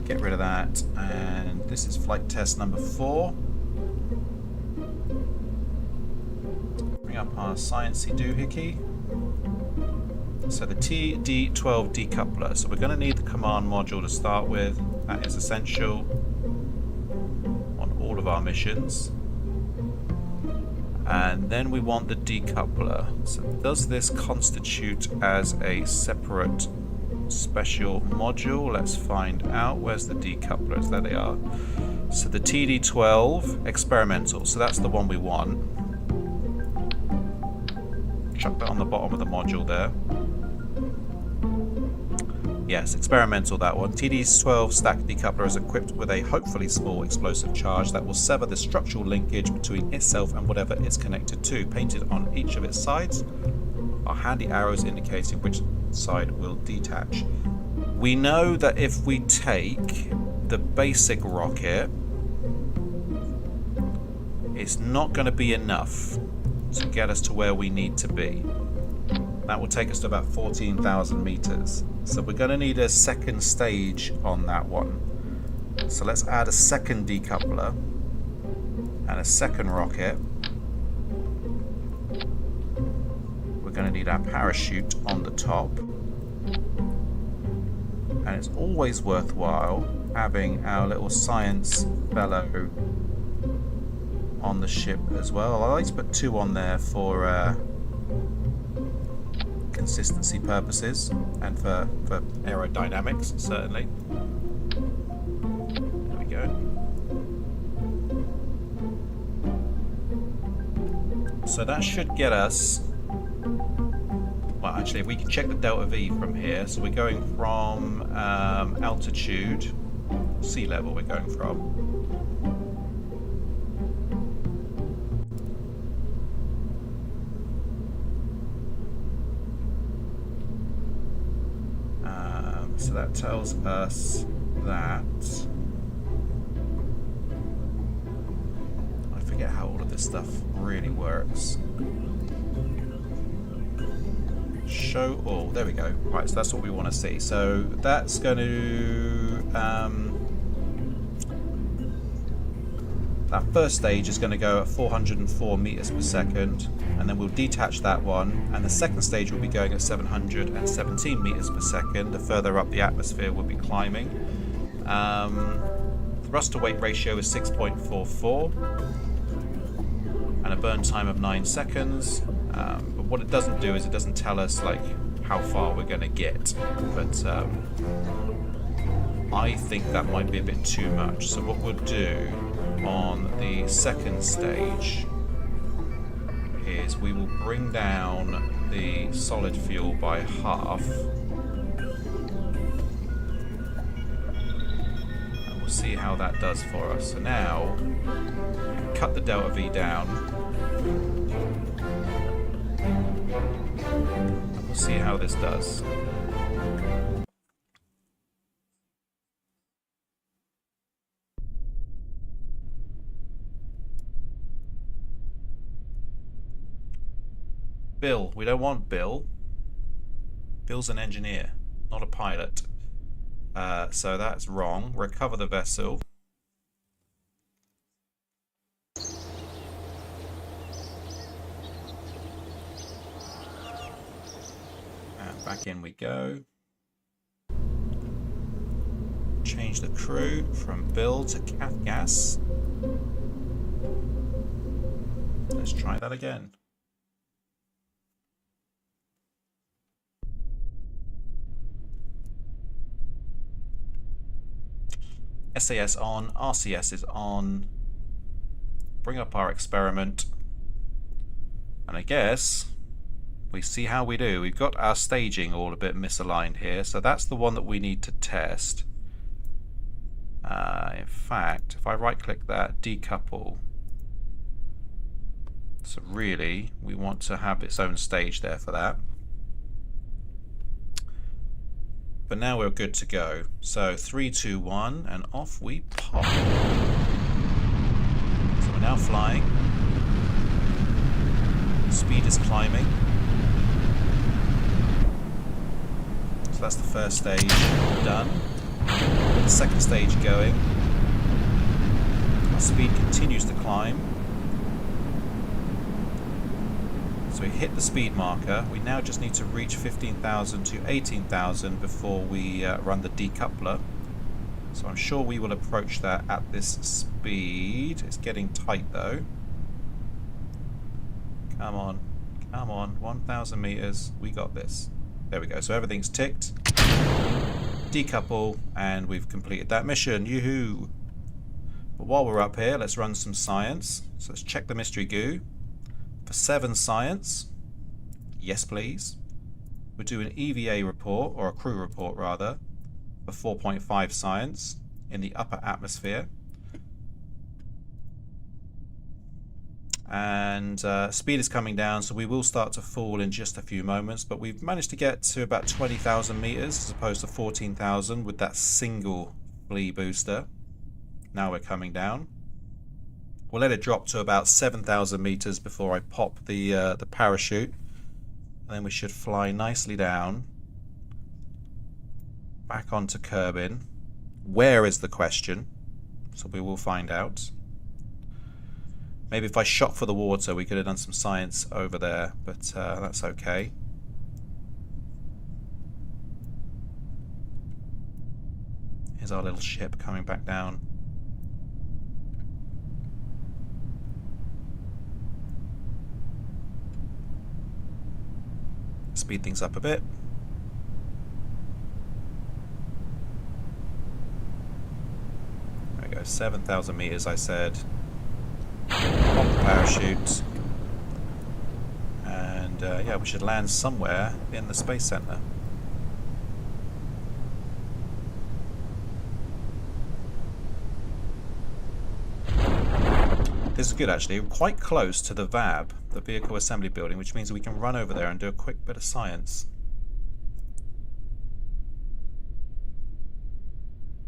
Get rid of that. And this is flight test number 4. Bring up our sciencey doohickey. So the TD12 decoupler. So we're going to need the command module to start with. That is essential on all of our missions. And then we want the decoupler. So does this constitute as a separate special module? Let's find out. Where's the decouplers? There they are. So the TD12 experimental. So that's the one we want. Chuck that on the bottom of the module there. Yes, experimental, that one. TD12 stack decoupler is equipped with a hopefully small explosive charge that will sever the structural linkage between itself and whatever it's connected to. Painted on each of its sides are handy arrows indicating which side will detach. We know that if we take the basic rocket, it's not going to be enough to get us to where we need to be. That will take us to about 14,000 meters. So we're going to need a second stage on that one. So let's add a second decoupler and a second rocket. We're going to need our parachute on the top. And it's always worthwhile having our little science fellow on the ship as well. I like to put 2 on there for consistency purposes and for aerodynamics, certainly. There we go. So that should get us, well, actually, we can check the delta V from here. So we're going from altitude, sea level we're going from. So that tells us that, I forget how all of this stuff really works. Show all, there we go. Right, so that's what we want to see. So that's going to, that first stage is going to go at 404 meters per second, and then we'll detach that one, and the second stage will be going at 717 meters per second. The further up the atmosphere we'll be climbing. Thrust to weight ratio is 6.44 and a burn time of 9 seconds. But what it doesn't do is it doesn't tell us like how far we're going to get, but I think that might be a bit too much. So what we'll do on the second stage is we will bring down the solid fuel by half, and we'll see how that does for us. So now cut the delta V down, and we'll see how this does. Bill, we don't want Bill. Bill's an engineer, not a pilot. So that's wrong. Recover the vessel. And back in we go. Change the crew from Bill to Gas. Let's try that again. SAS on, RCS is on. Bring up our experiment. And I guess we see how we do. We've got our staging all a bit misaligned here, so that's the one that we need to test. In fact, if I right click that, decouple. So really, we want to have its own stage there for that. But now we're good to go. So 3, 2, 1, and off we pop. So we're now flying. Speed is climbing. So that's the first stage done. The second stage going. Our speed continues to climb. So we hit the speed marker. We now just need to reach 15,000 to 18,000 before we run the decoupler. So I'm sure we will approach that at this speed. It's getting tight though. Come on, come on, 1,000 meters. We got this. There we go. So everything's ticked. Decouple, and we've completed that mission. Yoo-hoo! But while we're up here, let's run some science. So let's check the mystery goo. For 7 science, yes please. We'll do an EVA report, or a crew report rather, for 4.5 science in the upper atmosphere. And speed is coming down, so we will start to fall in just a few moments, but we've managed to get to about 20,000 meters as opposed to 14,000 with that single flea booster. Now we're coming down. We'll let it drop to about 7,000 meters before I pop the parachute. And then we should fly nicely down. Back onto Kerbin. Where is the question? So we will find out. Maybe if I shot for the water, we could have done some science over there, but that's okay. Here's our little ship coming back down. Speed things up a bit. There we go, 7,000 meters I said. Pop the parachute. And yeah, we should land somewhere in the Space Center. This is good actually. We're quite close to the VAB, the Vehicle Assembly Building, which means we can run over there and do a quick bit of science.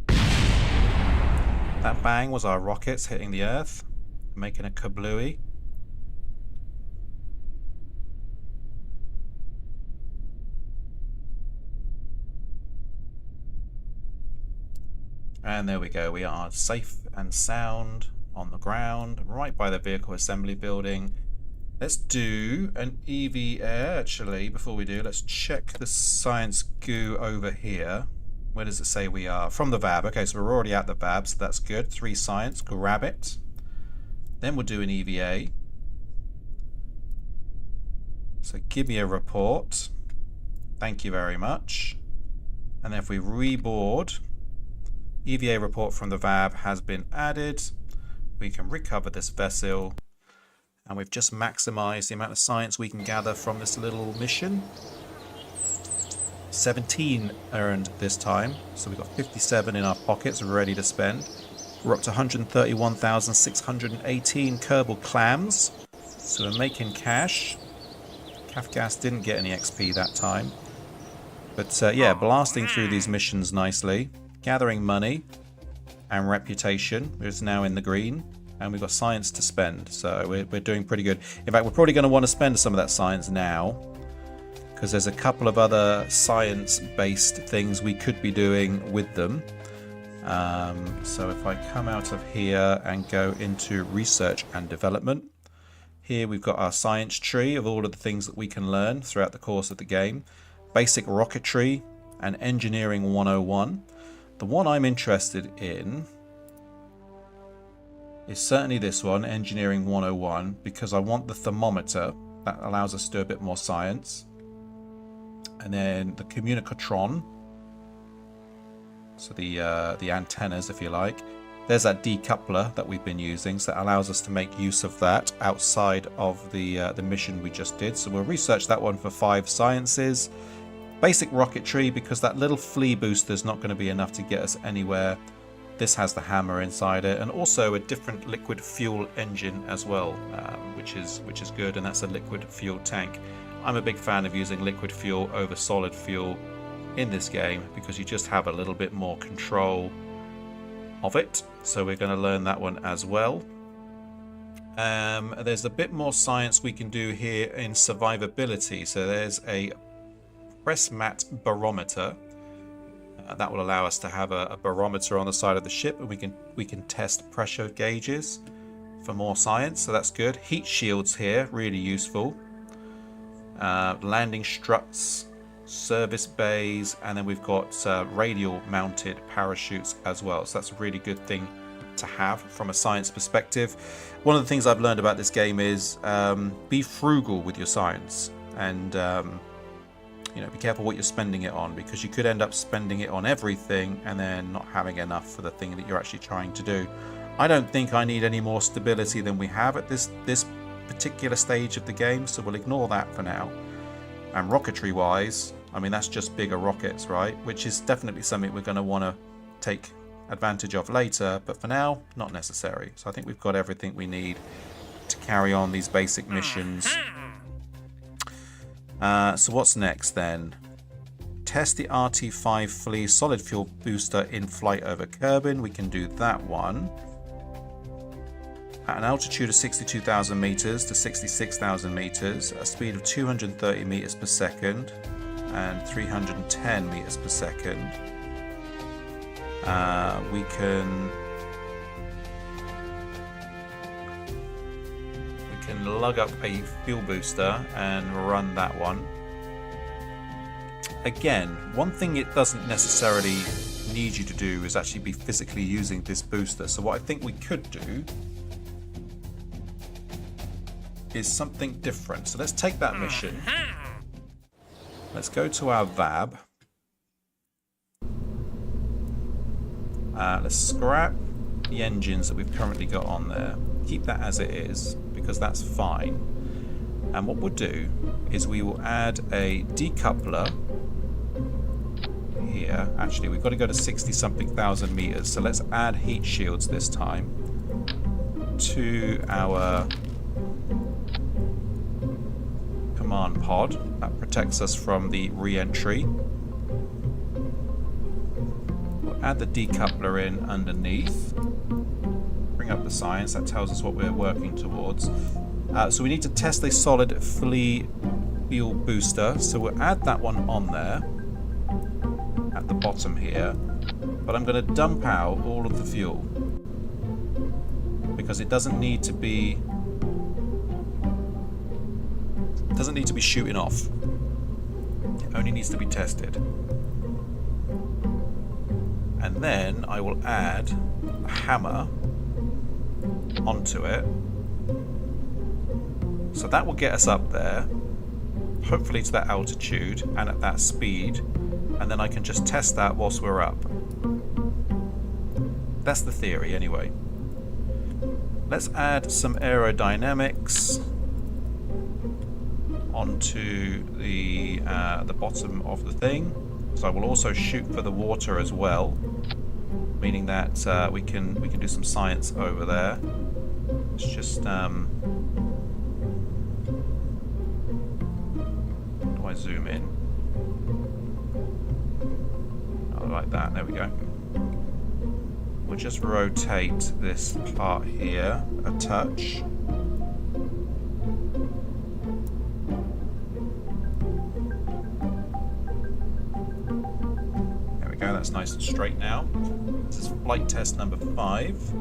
That bang was our rockets hitting the Earth, making a kablooey. And there we go, we are safe and sound on the ground, right by the Vehicle Assembly Building. Let's do an EVA actually. Before we do, let's check the science goo over here. Where does it say we are? From the VAB. Okay, so we're already at the VAB, so that's good. 3 science, grab it. Then we'll do an EVA. So give me a report. Thank you very much. And then if we reboard, EVA report from the VAB has been added. We can recover this vessel. And we've just maximized the amount of science we can gather from this little mission. 17 earned this time. So we've got 57 in our pockets ready to spend. We're up to 131,618 Kerbal clams. So we're making cash. Kafkas didn't get any XP that time. But yeah, blasting through these missions nicely. Gathering money and reputation. It's now in the green. And we've got science to spend. So we're doing pretty good. In fact, we're probably going to want to spend some of that science now. Because there's a couple of other science-based things we could be doing with them. So if I come out of here and go into research and development. Here we've got our science tree of all of the things that we can learn throughout the course of the game. Basic rocketry and engineering 101. The one I'm interested in is certainly this one, engineering 101, because I want the thermometer. That allows us to do a bit more science. And then the communicatron, so the antennas, if you like. There's that decoupler that we've been using, so that allows us to make use of that outside of the mission we just did. So we'll research that one for 5 sciences. Basic rocketry, because that little flea booster is not going to be enough to get us anywhere. This has the hammer inside it, and also a different liquid fuel engine as well, which is good, and that's a liquid fuel tank. I'm a big fan of using liquid fuel over solid fuel in this game because you just have a little bit more control of it. So we're going to learn that one as well. There's a bit more science we can do here in survivability. So there's a press mat barometer. That will allow us to have a barometer on the side of the ship, and we can test pressure gauges for more science. So that's good. Heat shields here, really useful. Landing struts, service bays, and then we've got radial mounted parachutes as well. So that's a really good thing to have from a science perspective. One of the things I've learned about this game is be frugal with your science, and you know, be careful what you're spending it on, because you could end up spending it on everything and then not having enough for the thing that you're actually trying to do. I don't think I need any more stability than we have at this particular stage of the game, so we'll ignore that for now. And rocketry wise, I mean, that's just bigger rockets, right? Which is definitely something we're going to want to take advantage of later, but for now, not necessary. So I think we've got everything we need to carry on these basic missions. So what's next then? test the RT5 Flea solid fuel booster in flight over Kerbin. We can do that one. At an altitude of 62,000 meters to 66,000 meters, a speed of 230 meters per second and 310 meters per second. We can lug up a fuel booster and run that one. Again, one thing it doesn't necessarily need you to do is actually be physically using this booster. So what I think we could do is something different. So let's take that mission. Let's go to our VAB. Let's scrap the engines that we've currently got on there. Keep that as it is, because that's fine. And what we'll do is we will add a decoupler here. Actually, we've got to go to 60-something thousand meters, so let's add heat shields this time to our command pod. That protects us from the re-entry. We'll add the decoupler in underneath. Bring up the science, that tells us what we're working towards. So we need to test a solid flea fuel booster, so we'll add that one on there at the bottom here, but I'm going to dump out all of the fuel because it doesn't need to be shooting off. It only needs to be tested. And then I will add a hammer onto it, so that will get us up there, hopefully to that altitude and at that speed, and then I can just test that whilst we're up. That's the theory anyway. Let's add some aerodynamics onto the bottom of the thing. So I will also shoot for the water as well, meaning that we can do some science over there. Let's just do I zoom in? Oh, like that. There we go. We'll just rotate this part here a touch. There we go. That's nice and straight now. This is flight test number 5.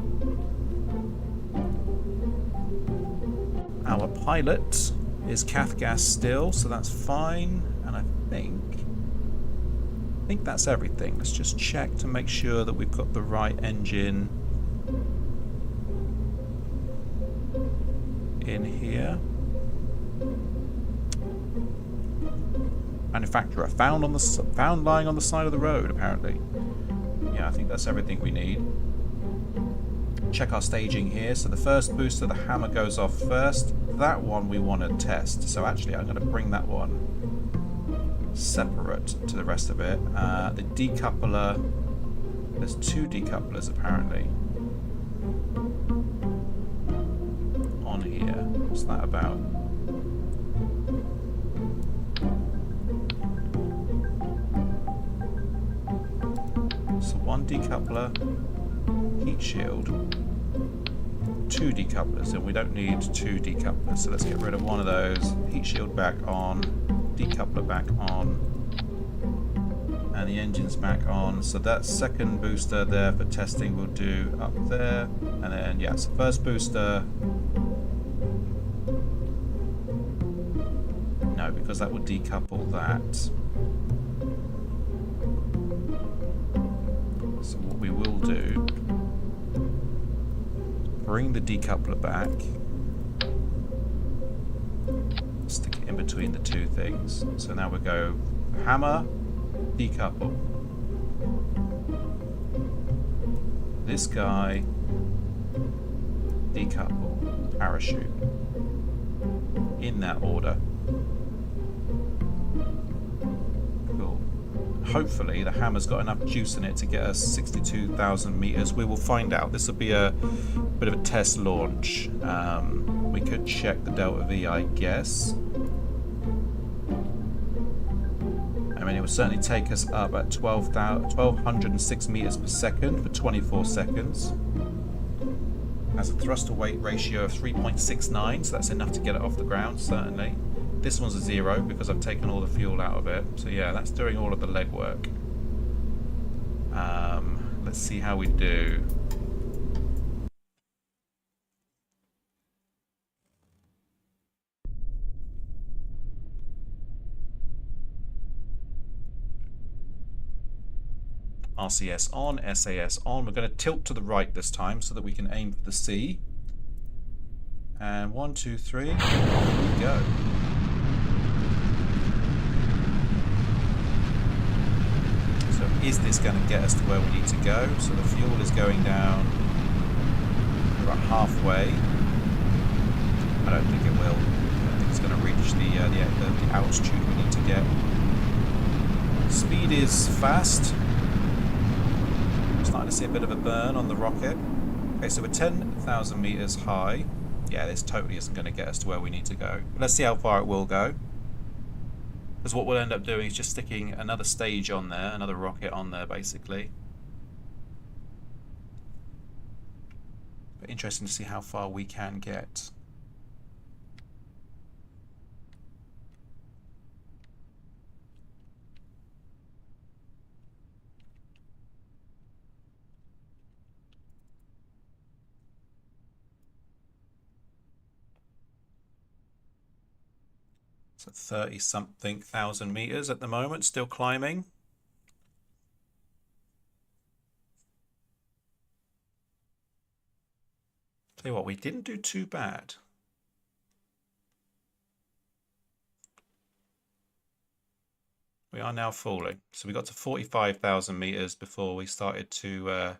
Our pilot is Cath Gas still, so that's fine. And I think that's everything. Let's just check to make sure that we've got the right engine in here. Manufacturer found lying on the side of the road, apparently. Yeah, I think that's everything we need. Check our staging here. So the first booster, the hammer, goes off first. That one we want to test. So actually, I'm going to bring that one separate to the rest of it. The decoupler, there's 2 decouplers apparently on here. What's that about? So 1 decoupler, heat shield, 2 decouplers, and we don't need 2 decouplers, so let's get rid of one of those. Heat shield back on, decoupler back on, and the engine's back on. So that second booster there for testing we'll do up there, and then yeah, so first booster, no, because that would decouple that. So what we will do, bring the decoupler back, stick it in between the 2 things. So now we go hammer, decouple. This guy, decouple, parachute. In that order. Cool. Hopefully the hammer's got enough juice in it to get us 62,000 meters. We will find out. This will be a bit of a test launch. We could check the delta V, I guess. I mean, it would certainly take us up at 1206 meters per second for 24 seconds. Has a thrust to weight ratio of 3.69, so that's enough to get it off the ground, certainly. This one's a 0 because I've taken all the fuel out of it. So yeah, that's doing all of the legwork. Let's see how we do. RCS on, SAS on. We're going to tilt to the right this time so that we can aim for the sea. And 1, 2, 3, off we go. So is this going to get us to where we need to go? So the fuel is going down. We're about halfway. I don't think it will. I don't think it's going to reach the altitude we need to get. Speed is fast. Starting to see a bit of a burn on the rocket. Okay, so we're 10,000 meters high. Yeah, this totally isn't going to get us to where we need to go. But let's see how far it will go. Because what we'll end up doing is just sticking another stage on there, another rocket on there, basically. But interesting to see how far we can get. So 30-something thousand meters at the moment, still climbing. Tell you what, we didn't do too bad. We are now falling. So we got to 45,000 meters before we started to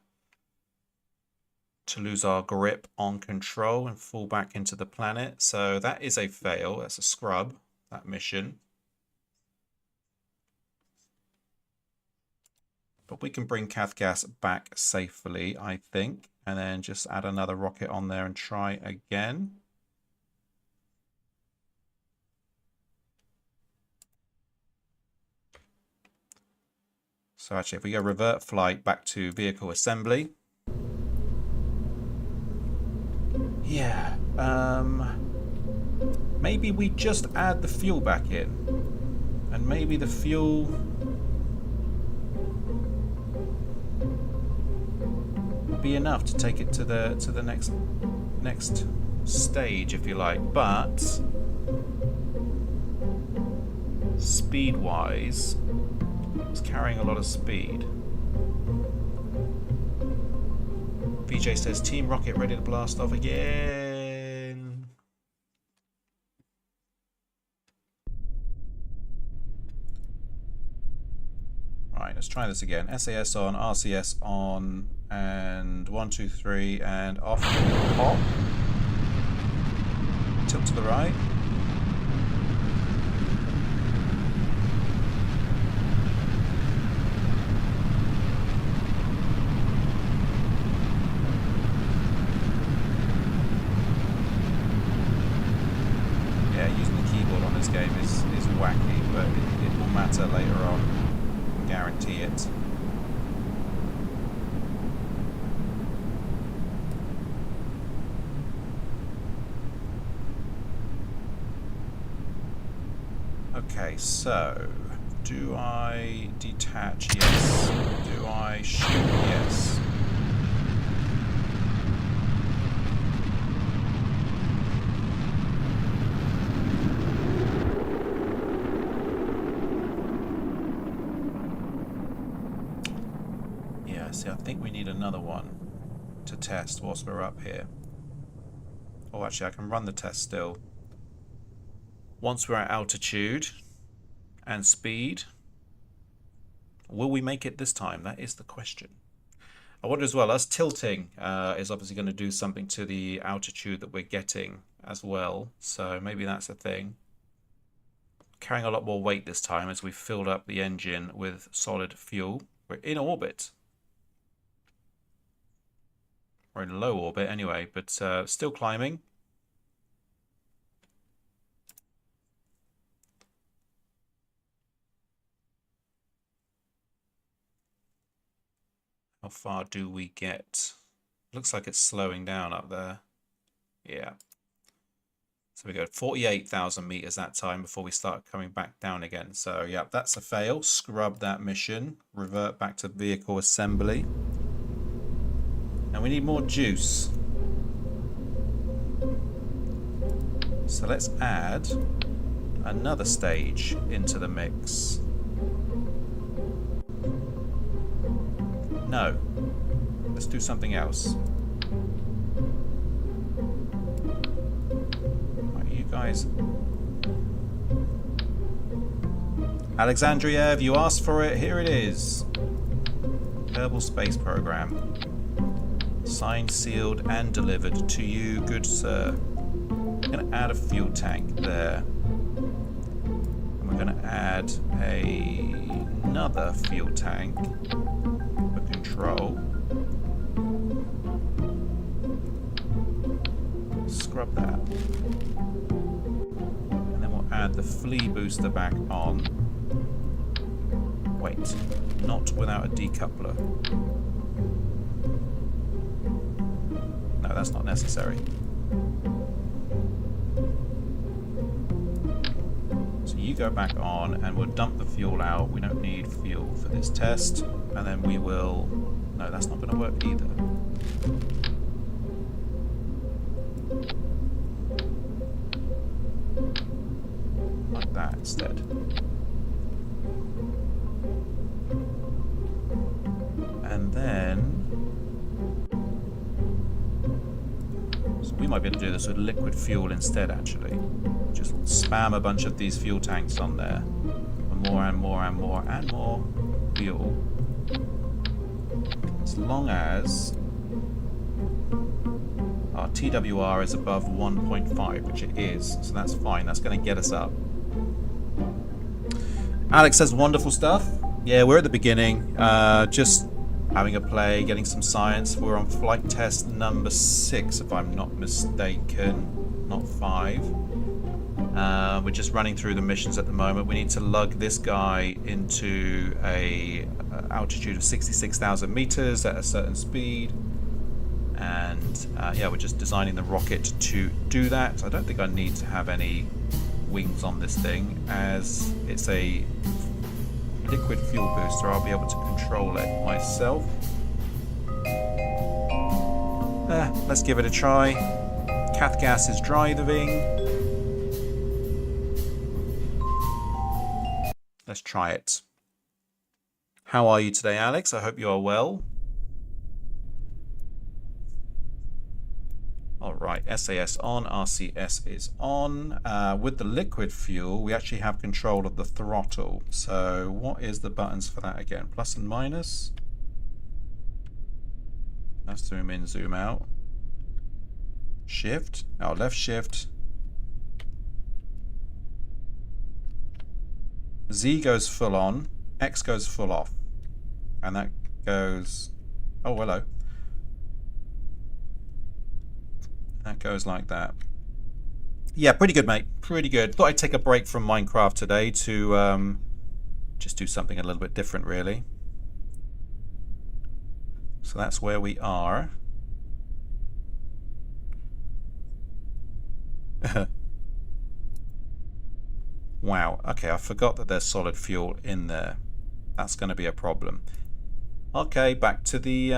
lose our grip on control and fall back into the planet. So that is a fail. That's a scrub, that mission. But we can bring Cathgas back safely, I think. And then just add another rocket on there and try again. So actually, if we go revert flight back to vehicle assembly. Yeah, maybe we just add the fuel back in. And maybe the fuel will be enough to take it to the next stage, if you like. But speed-wise, it's carrying a lot of speed. VJ says, Team Rocket ready to blast off again. Right, let's try this again. SAS on, RCS on, and 1, 2, 3, and off. Hop. Tilt to the right. Game is wacky, but it will matter later on. I guarantee it. Okay, so do I detach? Yes. Do I shoot? Yes. See, I think we need another one to test whilst we're up here. Oh, actually, I can run the test still. Once we're at altitude and speed, will we make it this time? That is the question. I wonder as well, us tilting is obviously going to do something to the altitude that we're getting as well. So maybe that's a thing. Carrying a lot more weight this time as we filled up the engine with solid fuel. We're in orbit. We're in low orbit anyway, but still climbing. How far do we get? Looks like it's slowing down up there. Yeah. So we go 48,000 meters that time before we start coming back down again. So yeah, that's a fail. Scrub that mission. Revert back to vehicle assembly. And we need more juice. So let's add another stage into the mix. No. Let's do something else. Right, you guys. Alexandriev, you asked for it. Here it is. Kerbal Space Program. Signed, sealed, and delivered to you, good sir. We're going to add a fuel tank there. And we're going to add another fuel tank for control. Scrub that. And then we'll add the flea booster back on. Wait, not without a decoupler. No, that's not necessary. So you go back on and we'll dump the fuel out. We don't need fuel for this test. And then we will... No, that's not going to work either. Like that instead. And then... So we might be able to do this with liquid fuel instead, actually. Just spam a bunch of these fuel tanks on there. For more and more and more and more fuel. As long as our TWR is above 1.5, which it is, so that's fine. That's going to get us up. Alex says wonderful stuff. Yeah, we're at the beginning. Just having a play, getting some science. We're on flight test number 6, if I'm not mistaken. Not 5. We're just running through the missions at the moment. We need to lug this guy into a altitude of 66,000 meters at a certain speed. And yeah, we're just designing the rocket to do that. I don't think I need to have any wings on this thing, as it's a liquid fuel booster. I'll be able to control it myself. Let's give it a try. Cath gas is driving. Let's try it. How are you today, Alex? I hope you are well. All right, SAS on, RCS is on. With the liquid fuel, we actually have control of the throttle. So what is the buttons for that again? Plus and minus. Let's zoom in, zoom out. Shift, left shift. Z goes full on, X goes full off. And that goes, oh, hello. That goes like that. Yeah, pretty good, mate. Pretty good. Thought I'd take a break from Minecraft today to just do something a little bit different, really. So that's where we are. Wow. Okay, I forgot that there's solid fuel in there. That's going to be a problem. Okay, back to the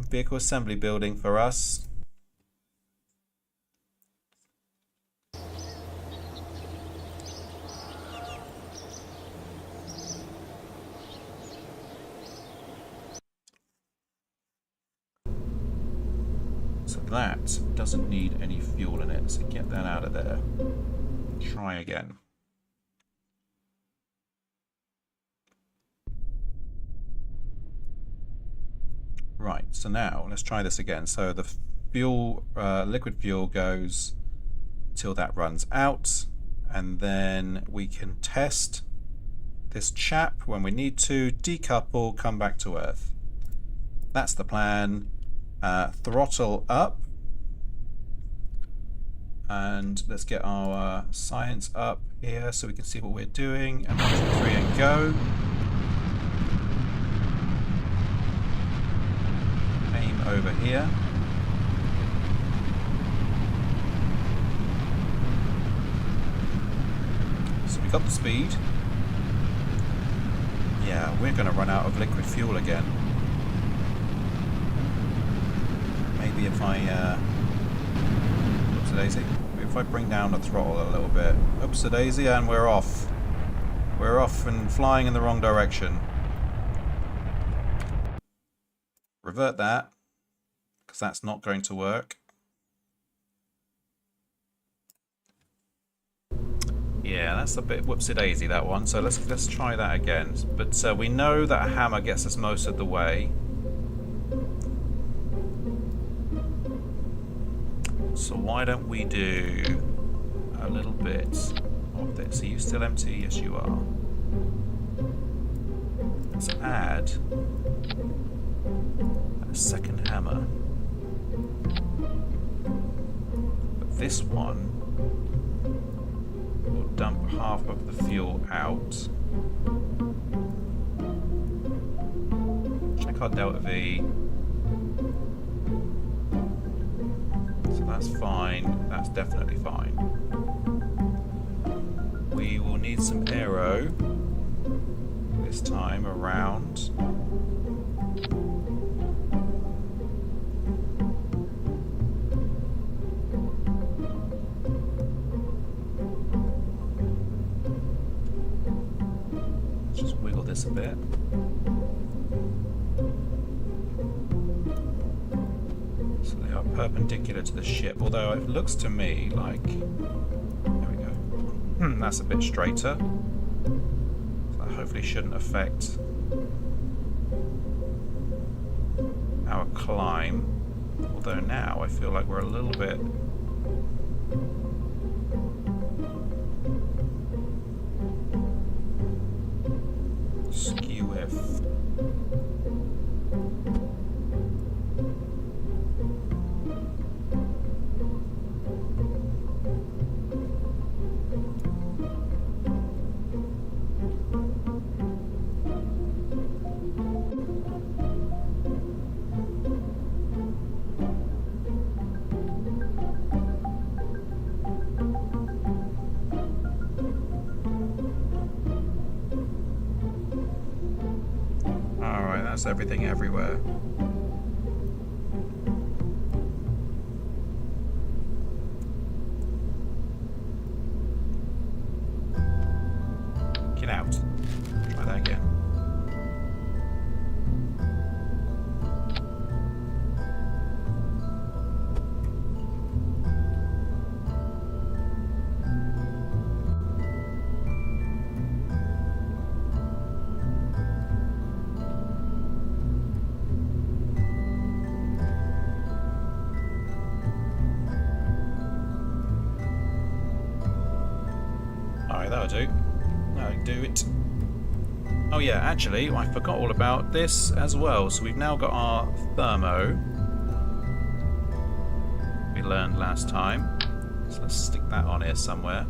vehicle assembly building for us. So that doesn't need any fuel in it, so get that out of there. Try again. Right, so now let's try this again. So the fuel, liquid fuel goes till that runs out, and then we can test this chap when we need to, decouple, come back to Earth. That's the plan. Throttle up, and let's get our science up here so we can see what we're doing. And 1, 2, 3, and go. over here. So we got the speed. Yeah, we're going to run out of liquid fuel again. Maybe if I... Oops-a-daisy. Maybe if I bring down the throttle a little bit. Oops-a-daisy, and we're off. We're off and flying in the wrong direction. Revert that, because that's not going to work. Yeah, that's a bit whoopsie-daisy, that one. So let's try that again. But we know that a hammer gets us most of the way. So why don't we do a little bit of this? Are you still empty? Yes, you are. Let's add a second hammer. But this one will dump half of the fuel out. Check our delta V. So that's fine. That's definitely fine. We will need some aero this time around. Just wiggle this a bit. So they are perpendicular to the ship, although it looks to me like... There we go. That's a bit straighter. So that hopefully shouldn't affect our climb. Although now I feel like we're a little bit... skew-if. That's everything everywhere. Get out. Try that again. That'll do. That'll do it. Oh yeah, actually, I forgot all about this as well. So we've now got our thermo we learned last time. So let's stick that on here somewhere.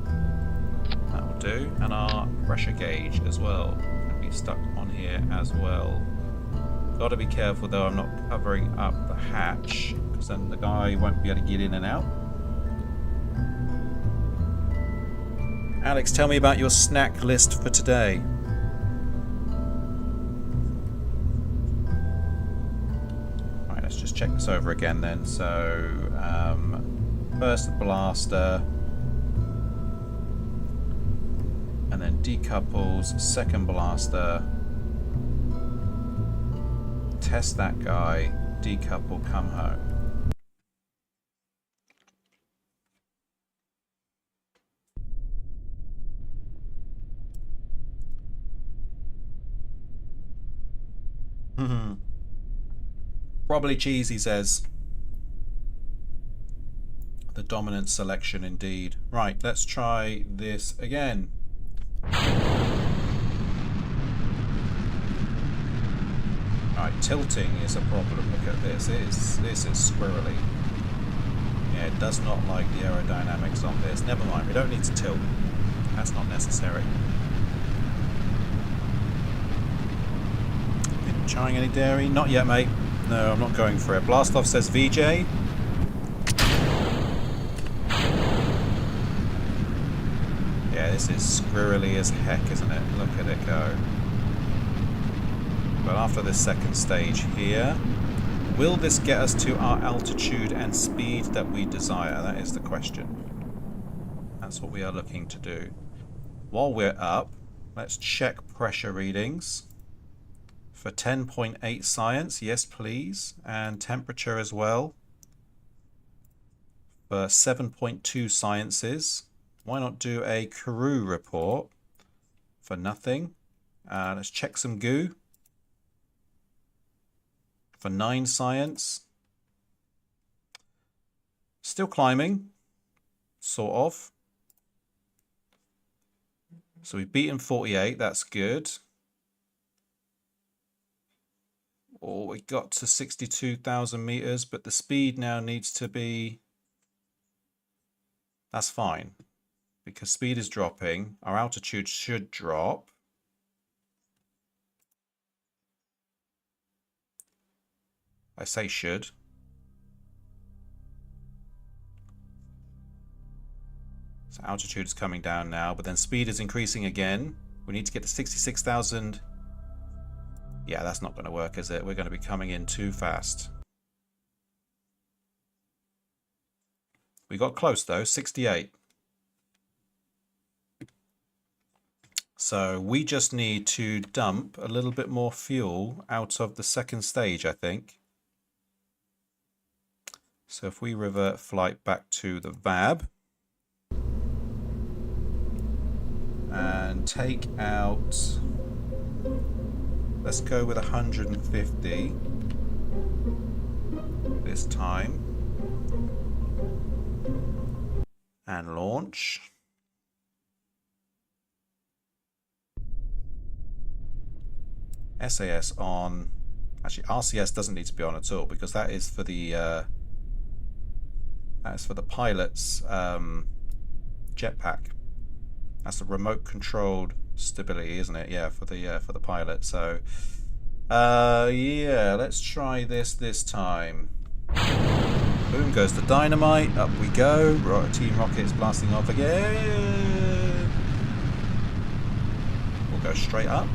That will do. And our pressure gauge as well can be stuck on here as well. Got to be careful though, I'm not covering up the hatch, because then the guy won't be able to get in and out. Alex, tell me about your snack list for today. Alright, let's just check this over again then. So, first the blaster, and then decouples, second blaster, test that guy, decouple, come home. Probably cheese, he says. The dominant selection indeed. Right, let's try this again. Alright, tilting is a problem. Look at this. This is squirrely. Yeah, it does not like the aerodynamics on this. Never mind, we don't need to tilt. That's not necessary. Been trying any dairy? Not yet, mate. No, I'm not going for it. Blastoff says VJ. Yeah, this is squirrely as heck, isn't it? Look at it go. But after this second stage here, will this get us to our altitude and speed that we desire? That is the question. That's what we are looking to do. While we're up, let's check pressure readings. For 10.8 science, yes please, and temperature as well. For 7.2 sciences, why not do a crew report for nothing? Let's check some goo. For 9 science. Still climbing, sort of. So we've beaten 48, that's good. Oh, we got to 62,000 meters, but the speed now needs to be... That's fine, because speed is dropping. Our altitude should drop. I say should. So altitude is coming down now, but then speed is increasing again. We need to get to 66,000. Yeah, that's not going to work, is it? We're going to be coming in too fast. We got close though, 68. So we just need to dump a little bit more fuel out of the second stage, I think. So if we revert flight back to the VAB and take out, let's go with 150 this time and launch. SAS on. Actually, RCS doesn't need to be on at all because that is for the pilot's jetpack. That's the remote controlled stability, isn't it? Yeah, for the pilot. So yeah, let's try this time. Boom goes the dynamite. Up we go. Team Rocket's blasting off again. We'll go straight up.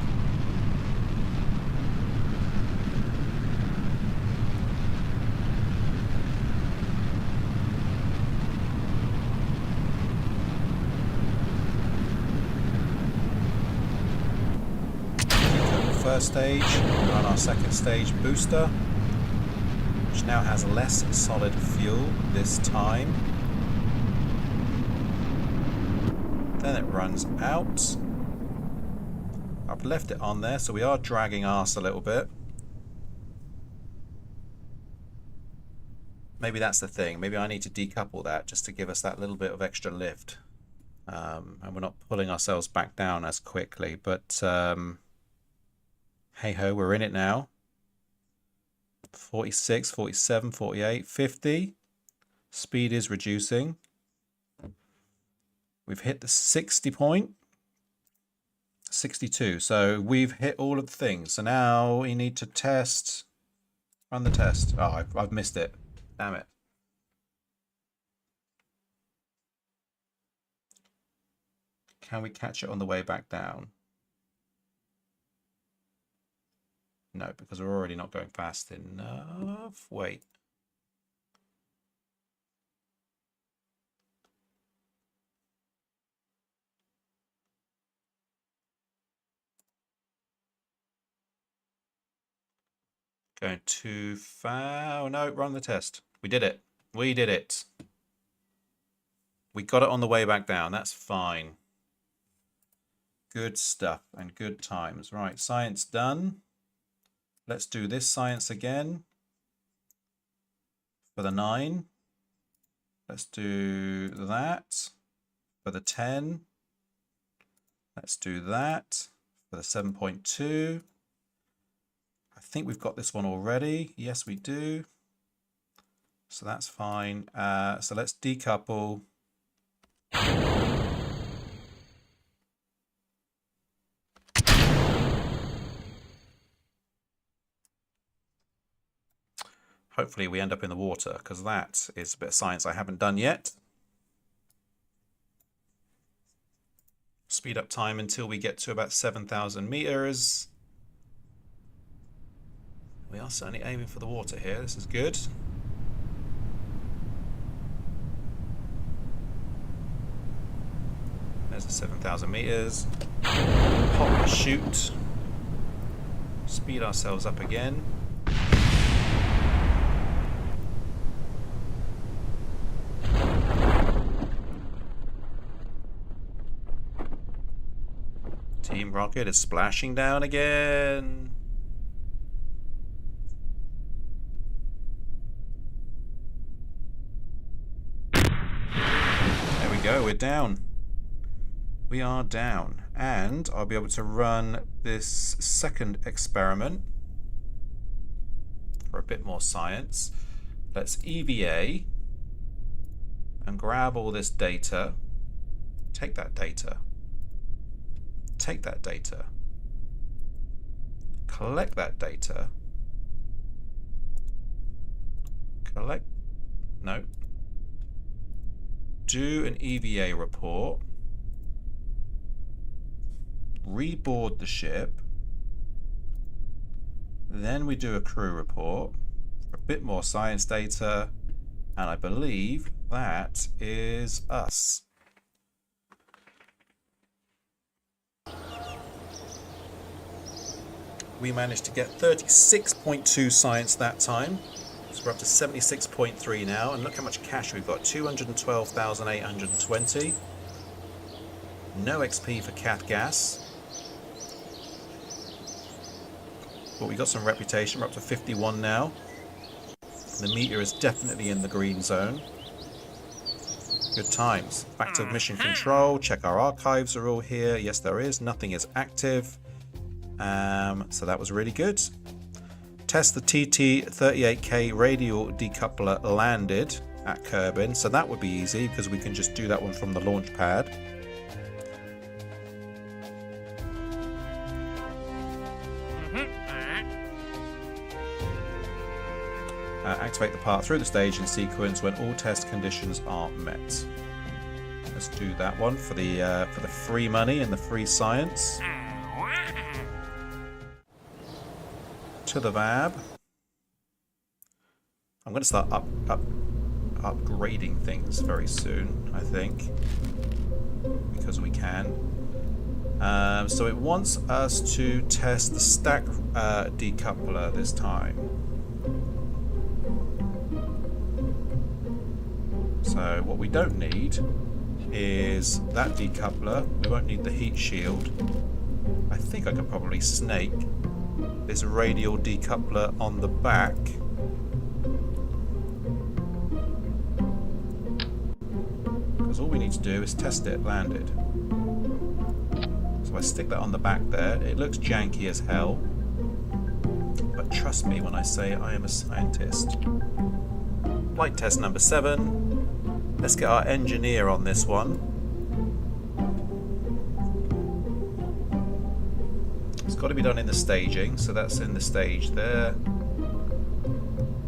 First stage, we're on our second stage booster, which now has less solid fuel this time. Then it runs out. I've left it on there, so we are dragging arse a little bit. Maybe that's the thing. Maybe I need to decouple that just to give us that little bit of extra lift. And we're not pulling ourselves back down as quickly, but hey ho, we're in it now. 46, 47, 48, 50. Speed is reducing. We've hit the 60 point. 62. So we've hit all of the things. So now we need to test. Run the test. Oh, I've missed it. Damn it. Can we catch it on the way back down? No, because we're already not going fast enough. Wait. Going too far. Oh, no, run the test. We did it. We did it. We got it on the way back down. That's fine. Good stuff and good times. Right, science done. Let's do this science again for the 9. Let's do that for the 10. Let's do that for the 7.2. I think we've got this one already. Yes, we do. So that's fine. So let's decouple. Hopefully we end up in the water, because that is a bit of science I haven't done yet. Speed up time until we get to about 7,000 meters. We are certainly aiming for the water here. This is good. There's the 7,000 meters. Pop the chute. Speed ourselves up again. Team Rocket is splashing down again. There we go, we're down. We are down. And I'll be able to run this second experiment for a bit more science. Let's EVA and grab all this data. Take that data. Take that data, collect that data, do an EVA report, reboard the ship, then we do a crew report for a bit more science data, and I believe that is us. We managed to get 36.2 science that time. So we're up to 76.3 now. And look how much cash we've got. 212,820. No XP for Cat Gas. But we got some reputation. We're up to 51 now. The meter is definitely in the green zone. Good times. Back to mission control. Check our archives are all here. Yes, there is. Nothing is active. So that was really good. Test the TT38K radial decoupler landed at Kerbal. So that would be easy because we can just do that one from the launch pad. Activate the part through the staging sequence when all test conditions are met. Let's do that one for the free money and the free science. To the VAB. I'm going to start upgrading things very soon, I think, because we can. So it wants us to test the stack decoupler this time. So what we don't need is that decoupler. We won't need the heat shield. I think I could probably snake this radial decoupler on the back. Because all we need to do is test it landed. So I stick that on the back there. It looks janky as hell. But trust me when I say I am a scientist. Flight test number 7. Let's get our engineer on this one. It's got to be done in the staging, so that's in the stage there.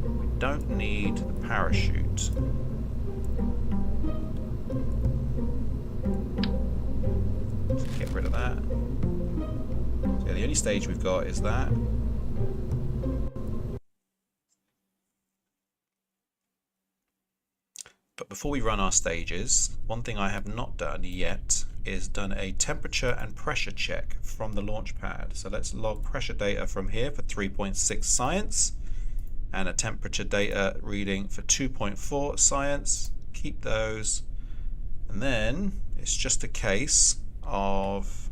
We don't need the parachute. Let's get rid of that. So yeah, the only stage we've got is that. But before we run our stages, one thing I have not done yet is done a temperature and pressure check from the launch pad. So let's log pressure data from here for 3.6 science and a temperature data reading for 2.4 science. Keep those. And then it's just a case of,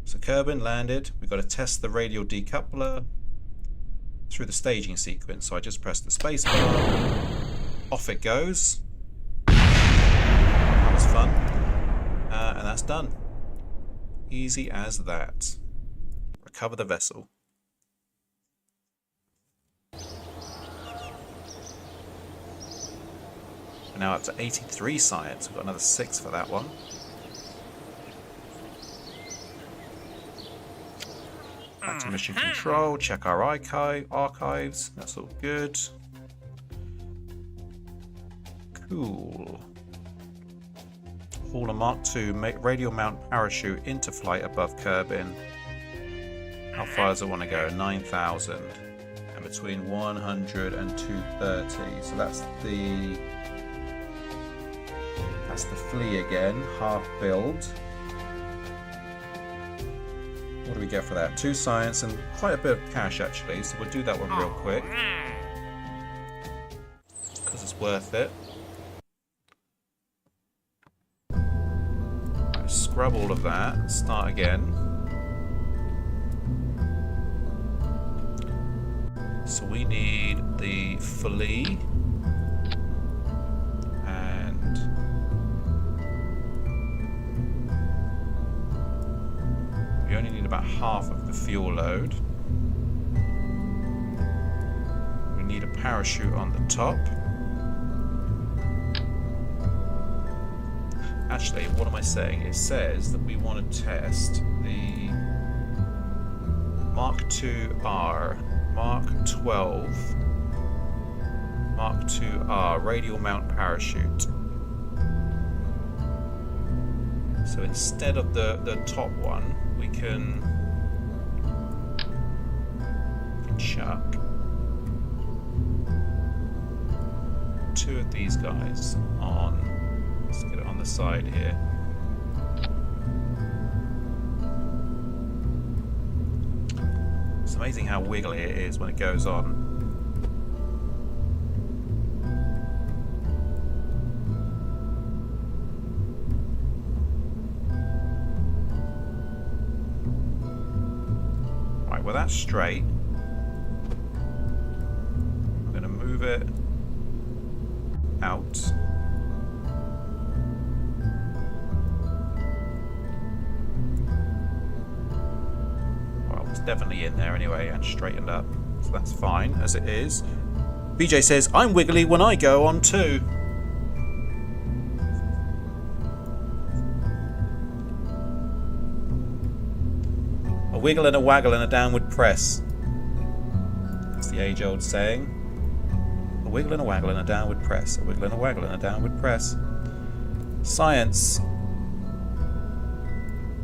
so Kerbal landed, we've got to test the radial decoupler through the staging sequence. So I just press the space bar, off it goes. That was fun. And that's done. Easy as that. Recover the vessel. We're now up to 83 science. We've got another 6 for that one. Back to mission control, check our archives. That's all good. Cool. Haul a Mark II radial mount parachute into flight above Kerbal. How far does it want to go? 9,000. And between 100 and 230. So that's the flea again, half build. What do we get for that? 2 science and quite a bit of cash actually, so we'll do that one real quick. Because it's worth it. Right, scrub all of that, start again. So we need the flea. We only need about half of the fuel load. We need a parachute on the top. Actually, what am I saying? It says that we want to test the Mark II-R, Mark 12, Mark II-R radial mount parachute. So instead of the top one, we can chuck 2 of these guys on. Let's get it on the side here. It's amazing how wiggly it is when it goes on. Well, that's straight. I'm going to move it out. Well, it's definitely in there anyway and straightened up. So that's fine as it is. BJ says, I'm wiggly when I go on too. A wiggle and a waggle and a downward press. That's the age-old saying. A wiggle and a waggle and a downward press. A wiggle and a waggle and a downward press. Science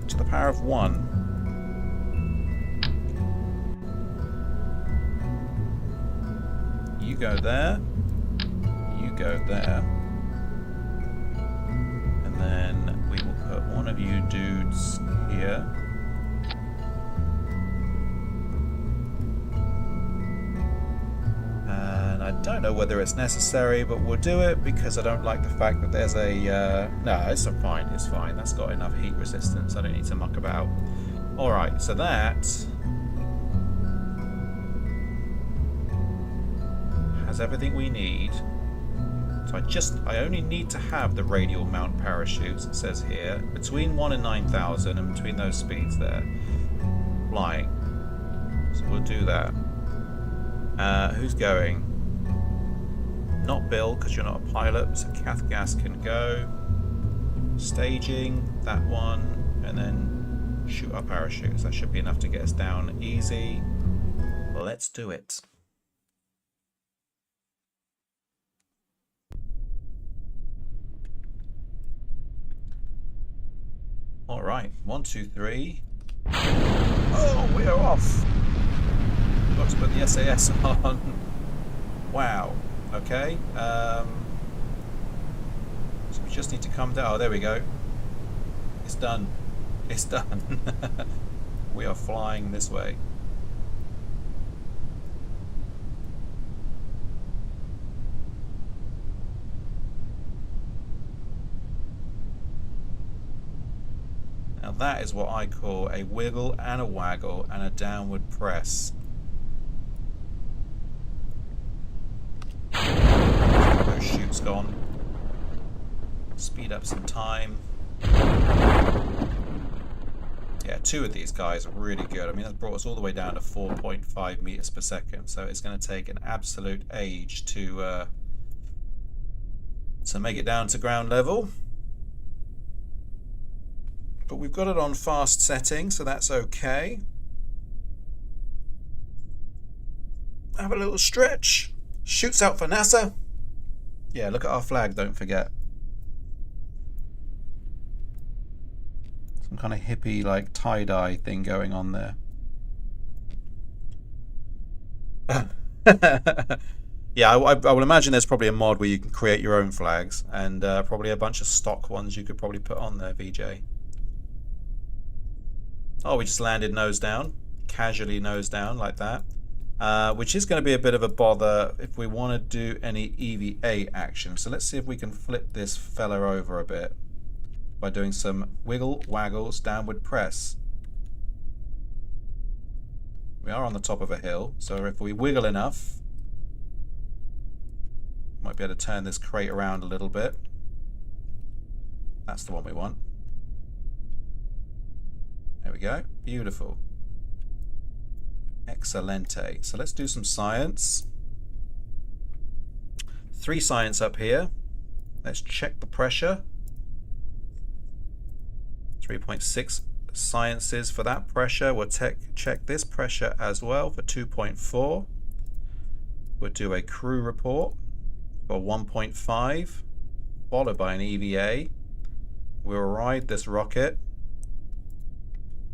to the power of 1. You go there. You go there. And then we will put one of you dudes here. I don't know whether it's necessary, but we'll do it because I don't like the fact that there's a... no, it's fine, it's fine. That's got enough heat resistance. I don't need to muck about. Alright, so that has everything we need. So I only need to have the radial mount parachutes, it says here, between 1 and 9,000 and between those speeds there. Flying. So we'll do that. Who's going? Not Bill, because you're not a pilot, so Cath Gas can go. Staging, that one, and then shoot our parachutes. That should be enough to get us down easy. Let's do it. Alright, 1, 2, 3. Oh, we are off! Got to put the SAS on. Wow. Okay. So we just need to come down. Oh, there we go. It's done. It's done. We are flying this way. Now that is what I call a wiggle and a waggle and a downward press. Those chutes gone. Speed up some time. Yeah, 2 of these guys are really good. I mean, that's brought us all the way down to 4.5 meters per second. So it's going to take an absolute age to make it down to ground level. But we've got it on fast setting, so that's okay. have a little stretch. Shoots out for NASA. Yeah, look at our flag, don't forget. Some kind of hippie, like, tie-dye thing going on there. Yeah, I would imagine there's probably a mod where you can create your own flags, and probably a bunch of stock ones you could probably put on there, VJ. Oh, we just landed nose down. Casually nose down, like that. Which is going to be a bit of a bother if we want to do any EVA action. So let's see if we can flip this fella over a bit by doing some wiggle, waggles, downward press. We are on the top of a hill, so if we wiggle enough, might be able to turn this crate around a little bit. That's the one we want. There we go. Beautiful. Excelente. So let's do some science. 3 science up here. Let's check the pressure. 3.6 sciences for that pressure. We'll check this pressure as well for 2.4. We'll do a crew report for 1.5, followed by an EVA. We'll ride this rocket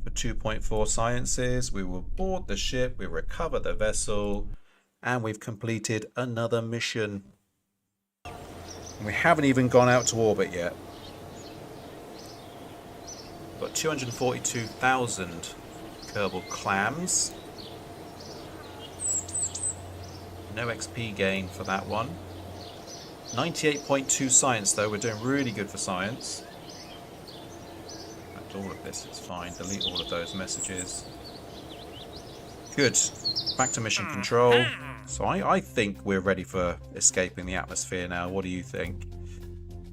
for 2.4 sciences. We will board the ship, we recover the vessel, and we've completed another mission. And we haven't even gone out to orbit yet. We've got 242,000 Kerbal clams. No XP gain for that one. 98.2 science though, we're doing really good for science. All of this is fine. Delete all of those messages. Good. Back to mission control. So I think we're ready for escaping the atmosphere now. What do you think?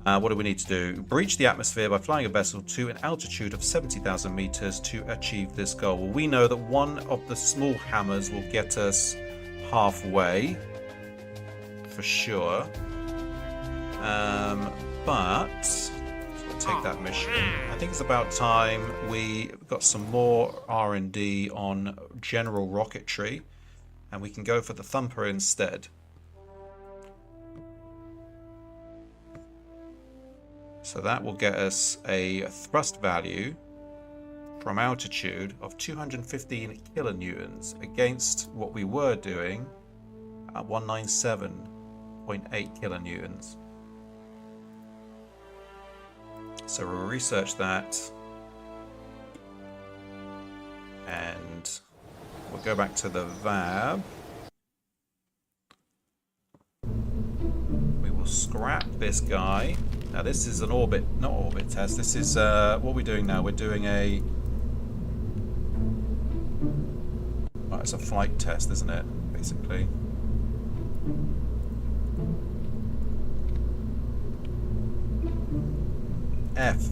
What do we need to do? Breach the atmosphere by flying a vessel to an altitude of 70,000 meters to achieve this goal. Well, we know that one of the small hammers will get us halfway, for sure. But take that mission. I think it's about time we got some more R&D on general rocketry, and we can go for the Thumper instead. So that will get us a thrust value from altitude of 215 kilonewtons against what we were doing at 197.8 kilonewtons. So we'll research that, and we'll go back to the VAB. We will scrap this guy. Now this is an orbit, not orbit test. This is what we're doing now. We're doing a, well, it's a flight test, isn't it? Basically. F,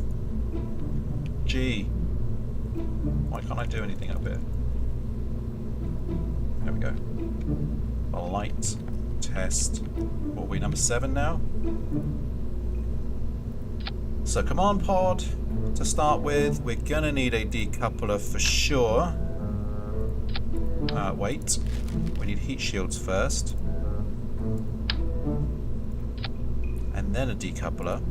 G. Why can't I do anything up here? There we go. Flight test. What are we, number 7 now? So command pod to start with. We're gonna need a decoupler for sure. Wait. We need heat shields first. And then a decoupler.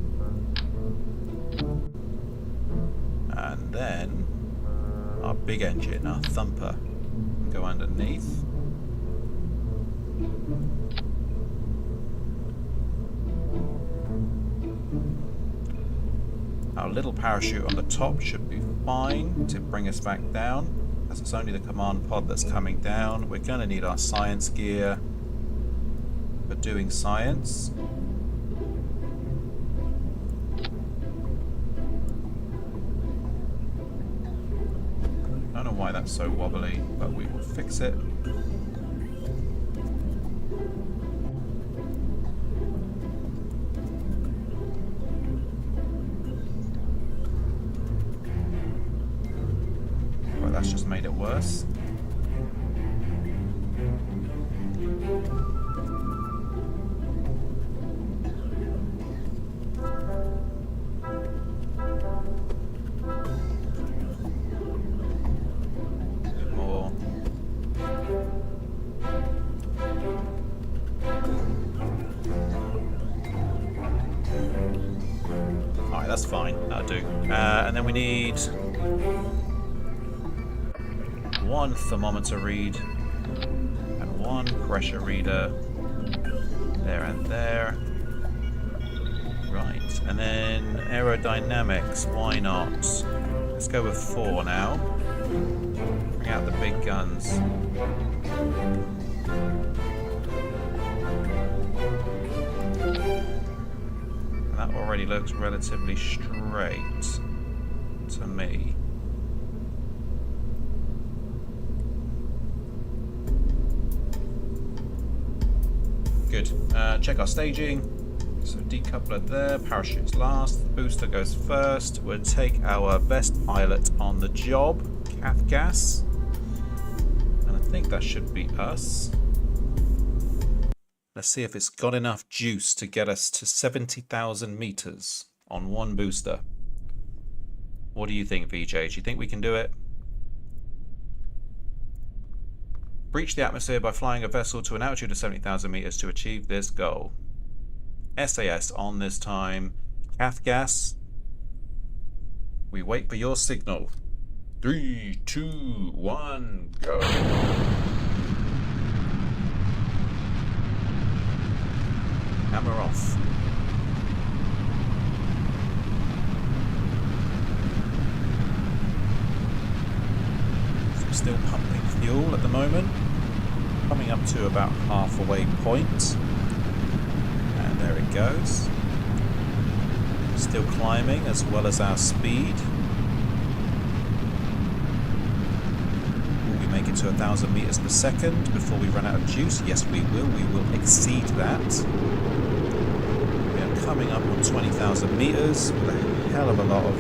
And then our big engine, our Thumper, go underneath. Our little parachute on the top should be fine to bring us back down, as it's only the command pod that's coming down. We're going to need our science gear for doing science. I don't know why that's so wobbly, but we will fix it. Well, that's just made it worse. that's fine. That'll do. And then we need one thermometer read and one pressure reader. There and there. Right. And then aerodynamics. Why not? Let's go with 4 now. Bring out the big guns. That already looks relatively straight to me. Good. Check our staging. So decoupler there, parachutes last, booster goes first. We'll take our best pilot on the job, Cath Gas. And I think that should be us. Let's see if it's got enough juice to get us to 70,000 meters on one booster. What do you think, VJ? Do you think we can do it? Breach the atmosphere by flying a vessel to an altitude of 70,000 meters to achieve this goal. SAS on this time. Cath Gas. We wait for your signal. 3, 2, 1, go. Hammer off. So we're still pumping fuel at the moment. Coming up to about halfway point. And there it goes. Still climbing as well as our speed. Will we make it to 1,000 meters per second before we run out of juice? Yes, we will. We will exceed that. We are coming up on 20,000 meters with a hell of a lot of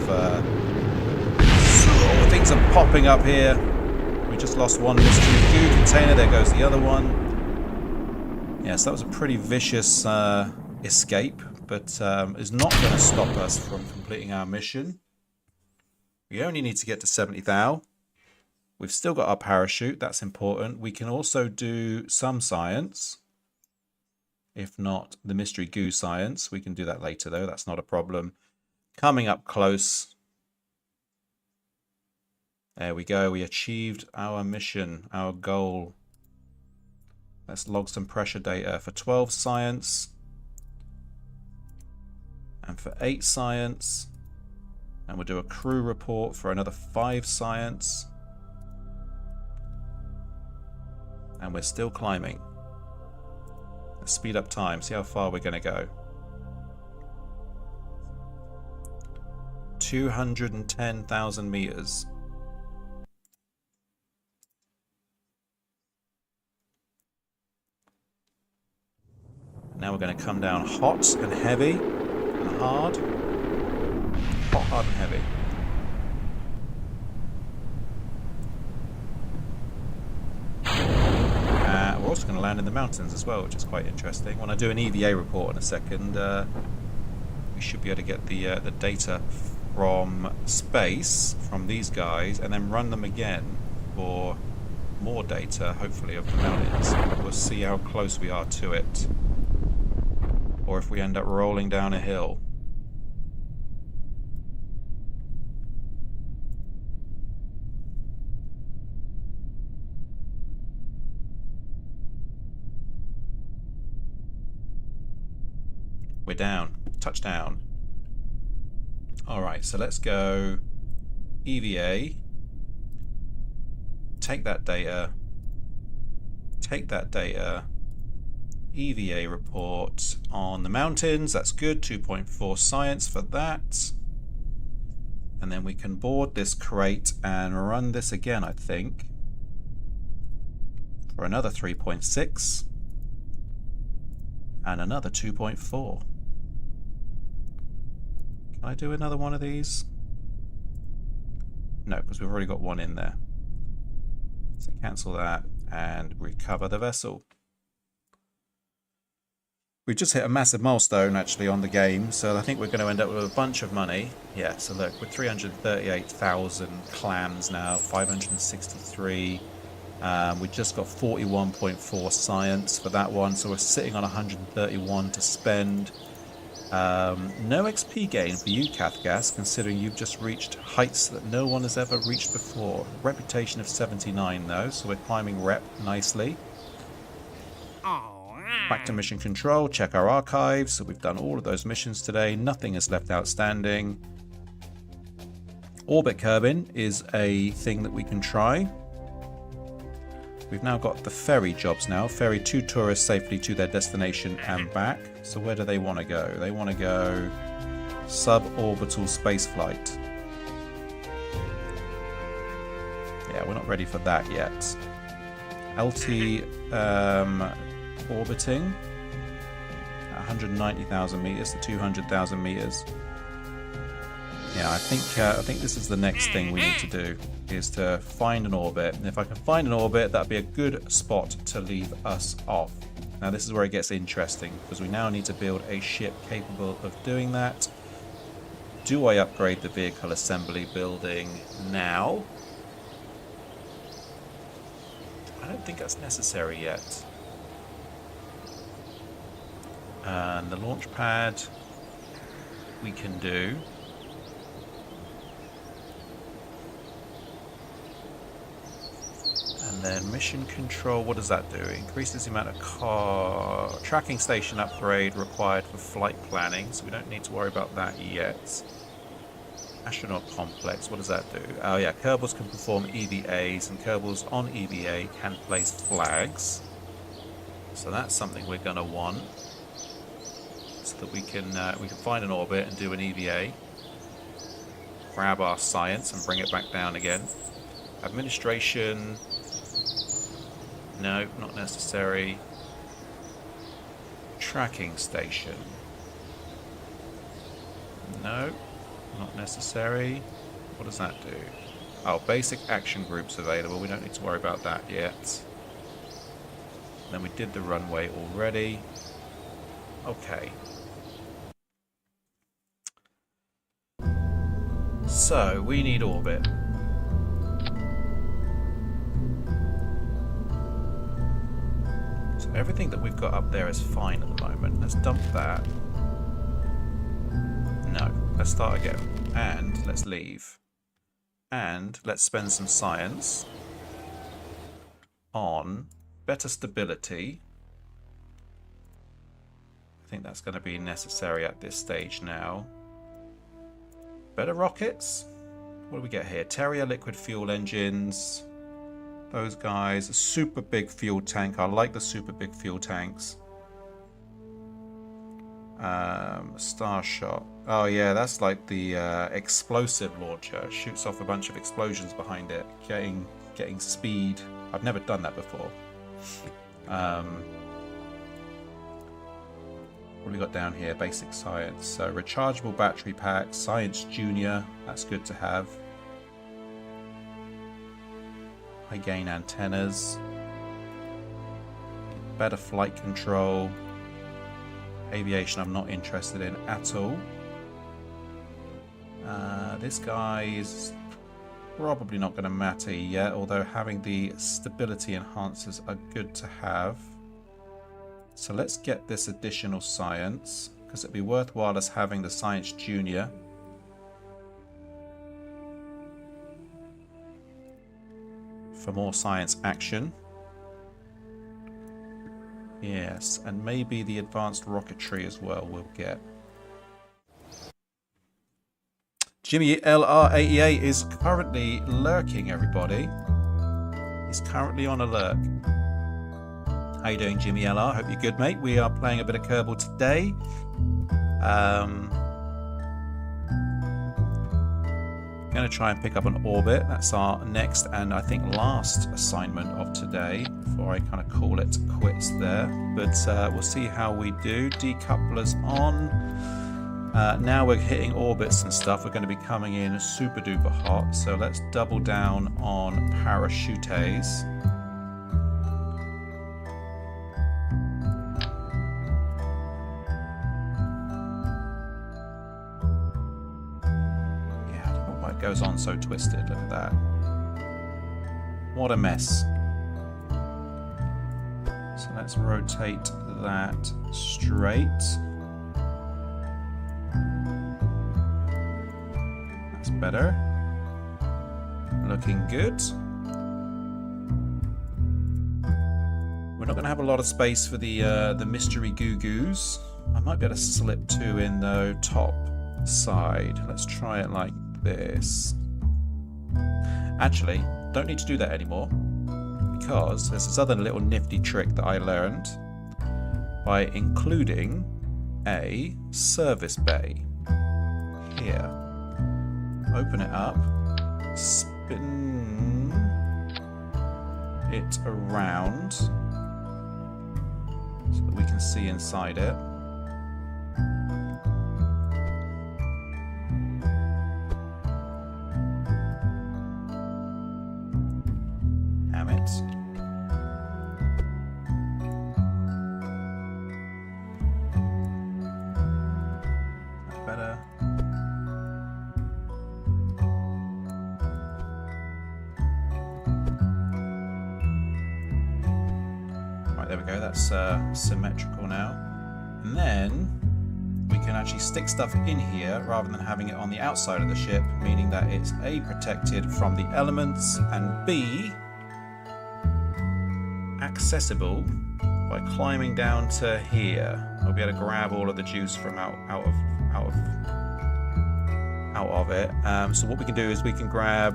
things are popping up here. We just lost one mystery goo container. There goes the other one. Yes, that was a pretty vicious escape, but is not going to stop us from completing our mission. We only need to get to 70,000. We've still got our parachute. That's important. We can also do some science. If not the mystery goo science. We can do that later, though. That's not a problem. Coming up close. There we go. We achieved our mission, our goal. Let's log some pressure data for 12 science. And for 8 science. And we'll do a crew report for another 5 science. And we're still climbing. Let's speed up time, see how far we're going to go. 210,000 meters. Now we're going to come down hot and heavy and hard. Hot, hard and heavy. We're also going to land in the mountains as well, which is quite interesting. When I do an EVA report in a second, we should be able to get the data from space, from these guys, and then run them again for more data, hopefully, of the mountains. We'll see how close we are to it. Or if we end up rolling down a hill. We're down. Touchdown. Alright, so let's go EVA. Take that data. Take that data. EVA report on the mountains. That's good. 2.4 science for that. And then we can board this crate and run this again, I think. For another 3.6. And another 2.4. Can I do another one of these? No, because we've already got one in there. So cancel that and recover the vessel. We've just hit a massive milestone actually on the game, so I think we're going to end up with a bunch of money. Yeah, so look, we're 338,000 clams now, 563. We just got 41.4 science for that one, so we're sitting on 131 to spend. No XP gain for you, Cathgas, considering you've just reached heights that no one has ever reached before. Reputation of 79 though, so we're climbing rep nicely. Back to mission control, check our archives. So we've done all of those missions today. Nothing is left outstanding. Orbit Kerbin is a thing that we can try. We've now got the ferry jobs now. Ferry 2 tourists safely to their destination and back. So where do they want to go? They want to go suborbital spaceflight. Yeah, we're not ready for that yet. LT orbiting at 190,000 meters to 200,000 meters. Yeah, I think this is the next thing we need to do, is to find an orbit. And if I can find an orbit, that'd be a good spot to leave us off. Now this is where it gets interesting, because we now need to build a ship capable of doing that. Do I upgrade the vehicle assembly building now? I don't think that's necessary yet. And the launch pad we can do. And then mission control, what does that do? It increases the amount of car tracking station upgrade required for flight planning, so we don't need to worry about that yet. Astronaut complex, what does that do? Oh yeah, Kerbals can perform EVAs, and Kerbals on EVA can place flags. So that's something we're going to want, so that we can find an orbit and do an EVA. Grab our science and bring it back down again. Administration. No, not necessary. Tracking station. No, not necessary. What does that do? Oh, basic action groups available. We don't need to worry about that yet. Then we did the runway already. Okay. So, we need orbit. Everything that we've got up there is fine at the moment. Let's dump that. No. Let's start again. And let's leave. And let's spend some science on better stability. I think that's going to be necessary at this stage now. Better rockets. What do we get here? Terrier liquid fuel engines. Those guys, a super big fuel tank. I like the super big fuel tanks. Starshot. Oh yeah, that's like the explosive launcher. It shoots off a bunch of explosions behind it, getting speed. I've never done that before. What have we got down here? Basic science. So rechargeable battery pack, science junior. That's good to have. High gain antennas, better flight control, aviation I'm not interested in at all. This guy is probably not going to matter yet, although having the stability enhancers are good to have. So let's get this additional science, because it'd be worthwhile us having the science junior. For more science action. Yes, and maybe the advanced rocketry as well we'll get. Jimmy LR88 is currently lurking, everybody. He's currently on a lurk. How you doing, Jimmy LR? Hope you're good, mate. We are playing a bit of Kerbal today. Going to try and pick up an orbit. That's our next and I think last assignment of today before I kind of call it quits there. But we'll see how we do. Decouplers on. Now we're hitting orbits and stuff. We're going to be coming in super duper hot. So let's double down on parachutes. Goes on so twisted. Look at that. What a mess. So let's rotate that straight. That's better. Looking good. We're not going to have a lot of space for the mystery goo-goos. I might be able to slip 2 in though, top side. Let's try it like this. Actually, don't need to do that anymore, because there's this other little nifty trick that I learned by including a service bay here. Open it up, spin it around so that we can see inside it. Damn it. That better? Right, there we go. That's symmetrical now. And then we can actually stick stuff in here rather than having it on the outside of the ship, meaning that it's A, protected from the elements, and B, accessible by climbing down to here. We'll be able to grab all of the juice from out of it. So what we can do is we can grab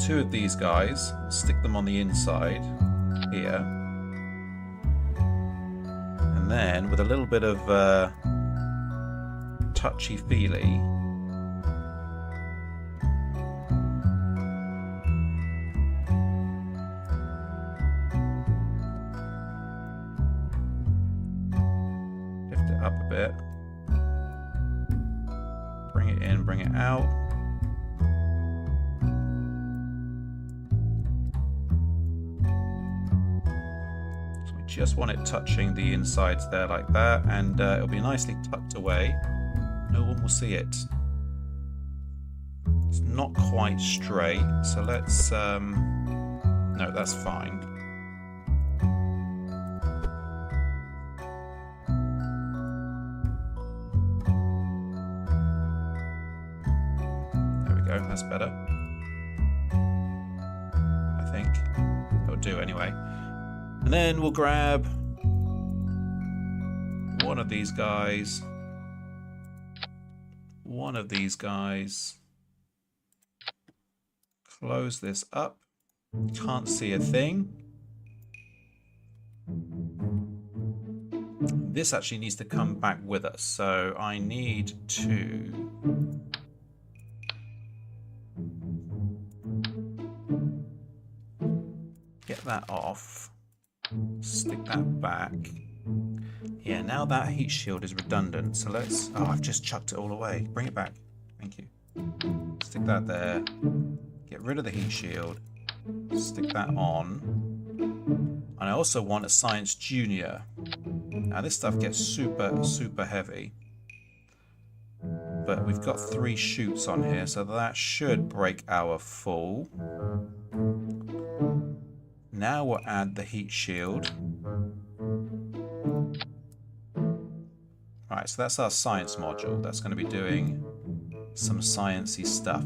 2 of these guys, stick them on the inside here, and then with a little bit of touchy-feely, lift it up a bit, bring it in, bring it out. Just want it touching the insides there like that, and it'll be nicely tucked away. No one will see it. It's not quite straight, so let's no, that's fine. There we go, that's better. I think it'll do anyway. And then we'll grab one of these guys, close this up, can't see a thing. This actually needs to come back with us, so I need to get that off. Stick that back. Yeah, now that heat shield is redundant, so let's... Oh, I've just chucked it all away. Bring it back. Thank you. Stick that there. Get rid of the heat shield. Stick that on. And I also want a Science Junior. Now this stuff gets super heavy. But we've got 3 chutes on here, so that should break our full. Now we'll add the heat shield. Right, so that's our science module. That's going to be doing some sciencey stuff.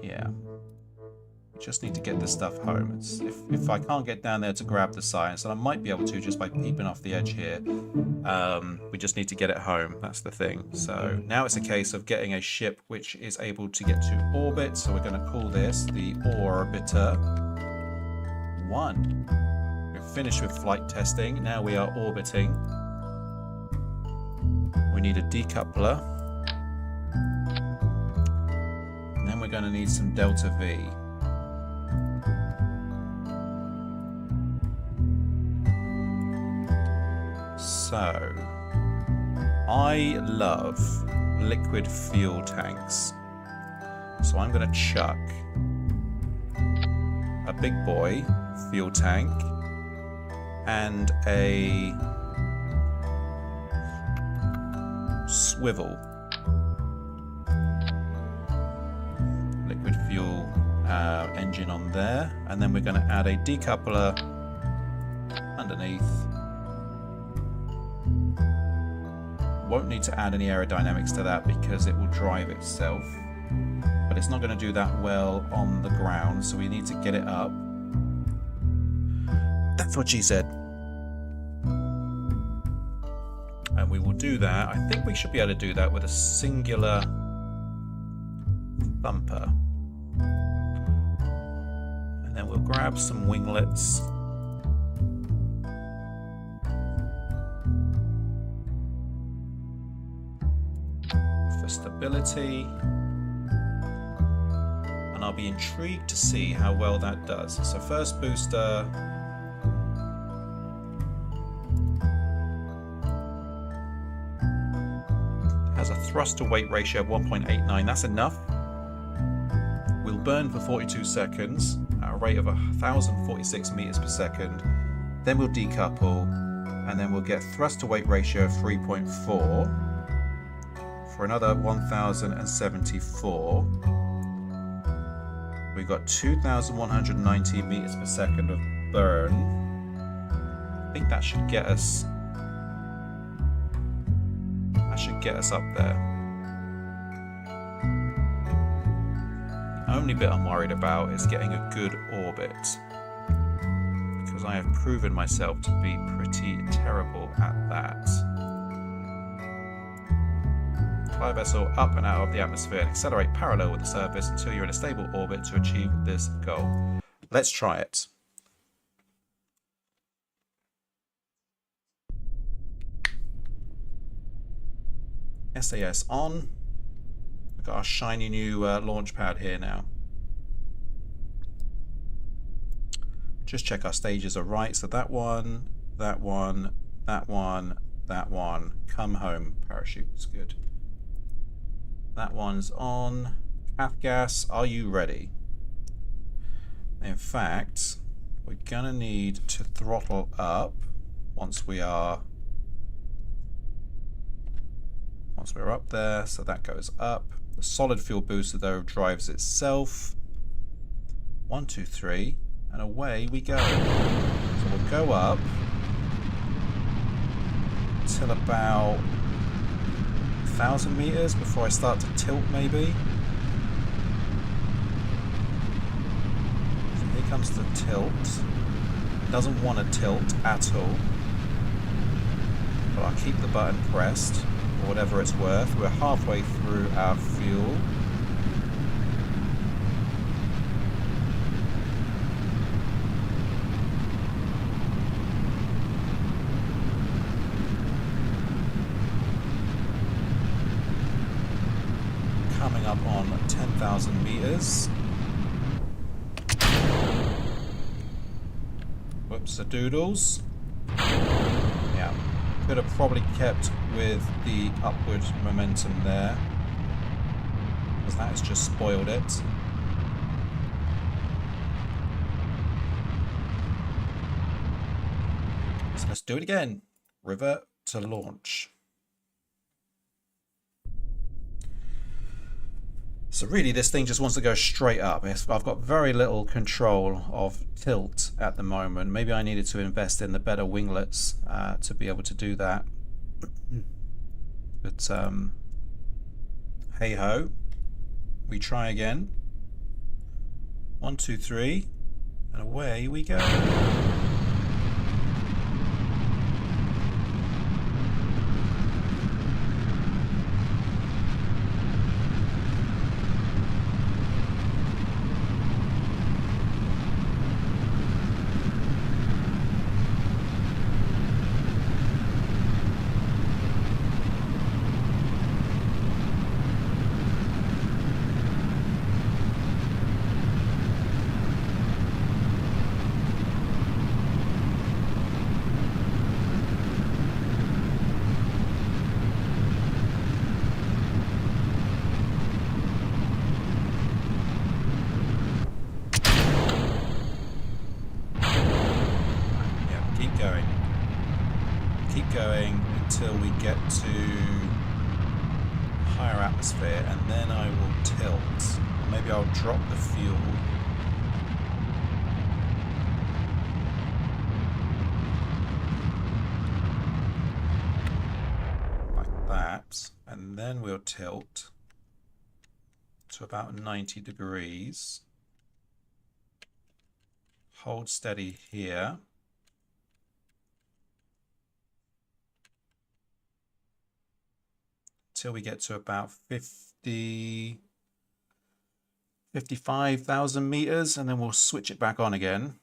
Yeah. Just need to get this stuff home. If I can't get down there to grab the science, and I might be able to just by peeping off the edge here, we just need to get it home. That's the thing. So now it's a case of getting a ship which is able to get to orbit. So we're going to call this the Orbiter 1. We're finished with flight testing. Now we are orbiting. We need a decoupler. And then we're going to need some Delta V. So, I love liquid fuel tanks. So I'm going to chuck a big boy fuel tank and a swivel liquid fuel engine on there, and then we're going to add a decoupler underneath Won't need to add any aerodynamics to that because it will drive itself. But it's not going to do that well on the ground, so we need to get it up. That's what she said. And we will do that. I think we should be able to do that with a singular thumper. And then we'll grab some winglets. For stability. And I'll be intrigued to see how well that does. So first booster. Has a thrust to weight ratio of 1.89. That's enough. We'll burn for 42 seconds at a rate of 1,046 meters per second. Then we'll decouple, and then we'll get thrust to weight ratio of 3.4 for another 1,074. We've got 2,119 meters per second of burn. I think that should get us. Should get us up there. The only bit I'm worried about is getting a good orbit, because I have proven myself to be pretty terrible at that. Fly vessel up and out of the atmosphere and accelerate parallel with the surface until you're in a stable orbit to achieve this goal. Let's try it. SAS on. We've got our shiny new launch pad here now. Just check our stages are right. So that one, that one, that one, that one. Come home, parachutes. Good. That one's on. Cath gas, are you ready? In fact, we're gonna need to throttle up once we're up there, so that goes up. The solid fuel booster though drives itself. 1, 2, 3, and away we go. So we'll go up till about 1,000 meters before I start to tilt maybe. So here comes the tilt. Doesn't want to tilt at all. But I'll keep the button pressed. Or whatever it's worth. We're halfway through our fuel. Coming up on 10,000 meters. Whoops, the doodles. Yeah. Could have probably kept with the upward momentum there, because that has just spoiled it. So let's do it again. Revert to launch. So really this thing just wants to go straight up. I've got very little control of tilt at the moment. Maybe I needed to invest in the better winglets to be able to do that. But hey ho, we try again. 1, 2, 3, and away we go. Going until we get to higher atmosphere, and then I will tilt. Maybe I'll drop the fuel. Like that. laps, and then we'll tilt to about 90 degrees. Hold steady here. Till we get to about 55,000 meters, and then we'll switch it back on again.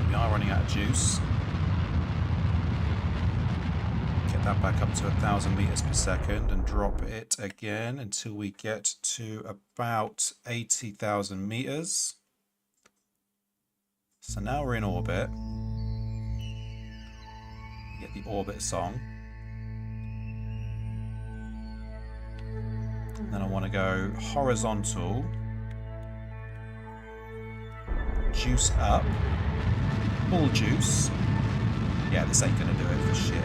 We are running out of juice. Get that back up to 1,000 meters per second and drop it again until we get to about 80,000 meters. So now we're in orbit. Get the orbit song. And then I want to go horizontal. Juice up. Full juice. Yeah, this ain't gonna do it for shit.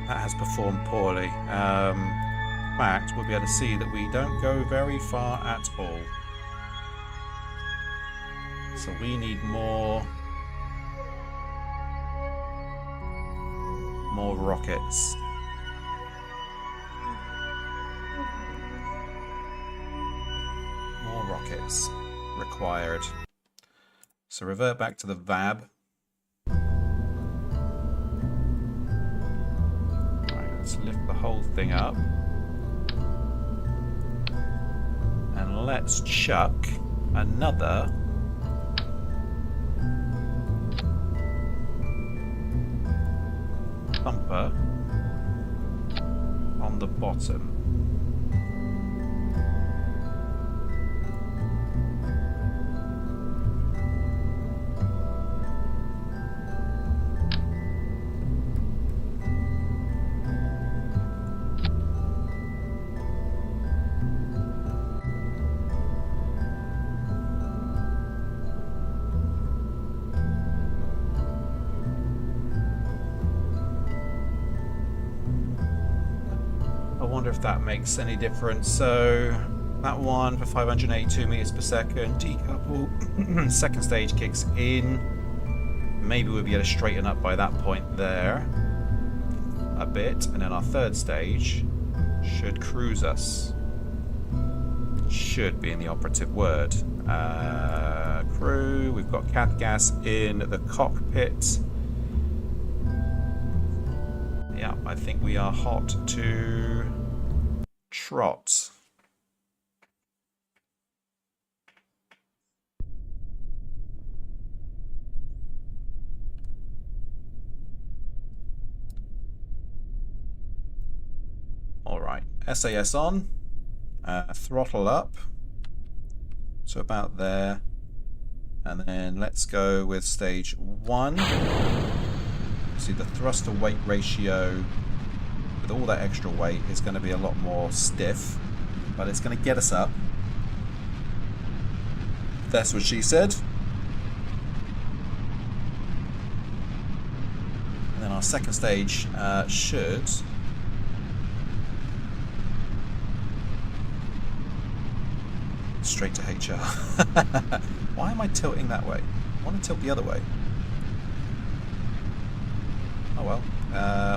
That has performed poorly. In fact, we'll be able to see that we don't go very far at all. So we need more rockets. More rockets required. So revert back to the VAB. Right, let's lift the whole thing up. And let's chuck another pumper on the bottom. If that makes any difference. So that one for 582 meters per second, decouple. Second stage kicks in. Maybe we'll be able to straighten up by that point there a bit, and then our third stage should cruise us. Should be in the operative word. Crew, we've got cat gas in the cockpit. Yeah, I think we are hot to trot. All right, SAS on, throttle up to about there, and then let's go with stage 1. See, the thrust to weight ratio with all that extra weight is going to be a lot more stiff, but it's going to get us up. That's what she said. And then our second stage should straight to HR. Why am I tilting that way? I want to tilt the other way. Oh well.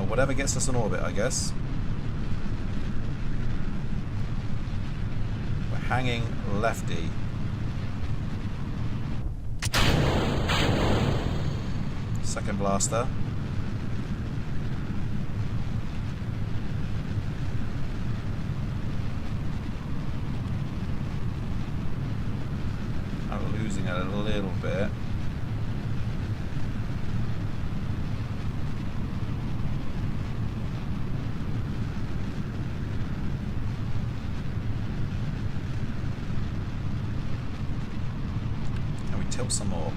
Whatever gets us in orbit, I guess. We're hanging lefty. Second blaster. I'm losing it a little bit. Tilt some more.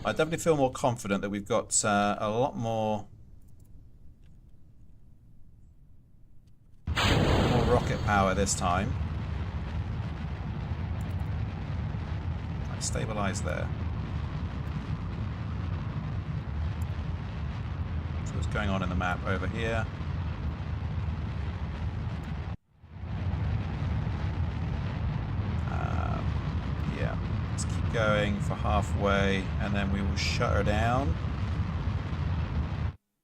I definitely feel more confident that we've got a lot more rocket power this time. Right, stabilize there. So what's going on in the map over here? Yeah, let's keep going for halfway, and then we will shut her down.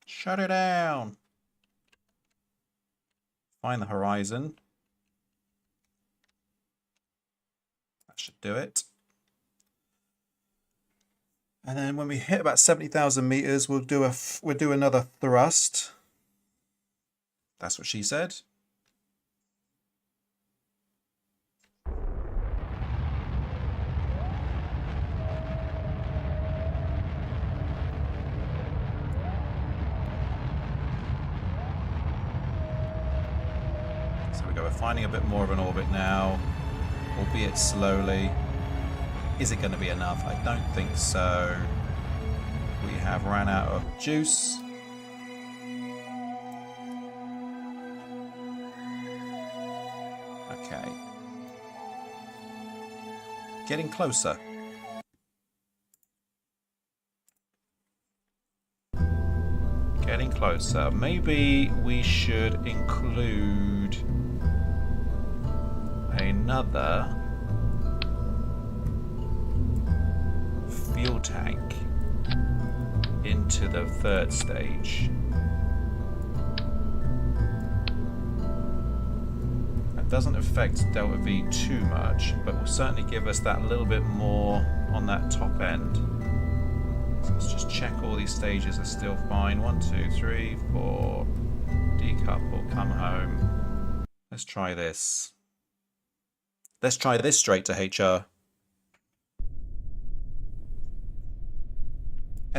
Shut her down! Find the horizon. That should do it. And then when we hit about 70,000 meters, we'll do another thrust. That's what she said. So we go. We're finding a bit more of an orbit now, albeit slowly. Is it going to be enough? I don't think so. We have ran out of juice. Okay. Getting closer. Getting closer. Maybe we should include another fuel tank into the third stage. That doesn't affect Delta V too much, but will certainly give us that little bit more on that top end. So let's just check all these stages are still fine. 1, 2, 3, 4. Decouple, come home. Let's try this. Let's try this straight to HR.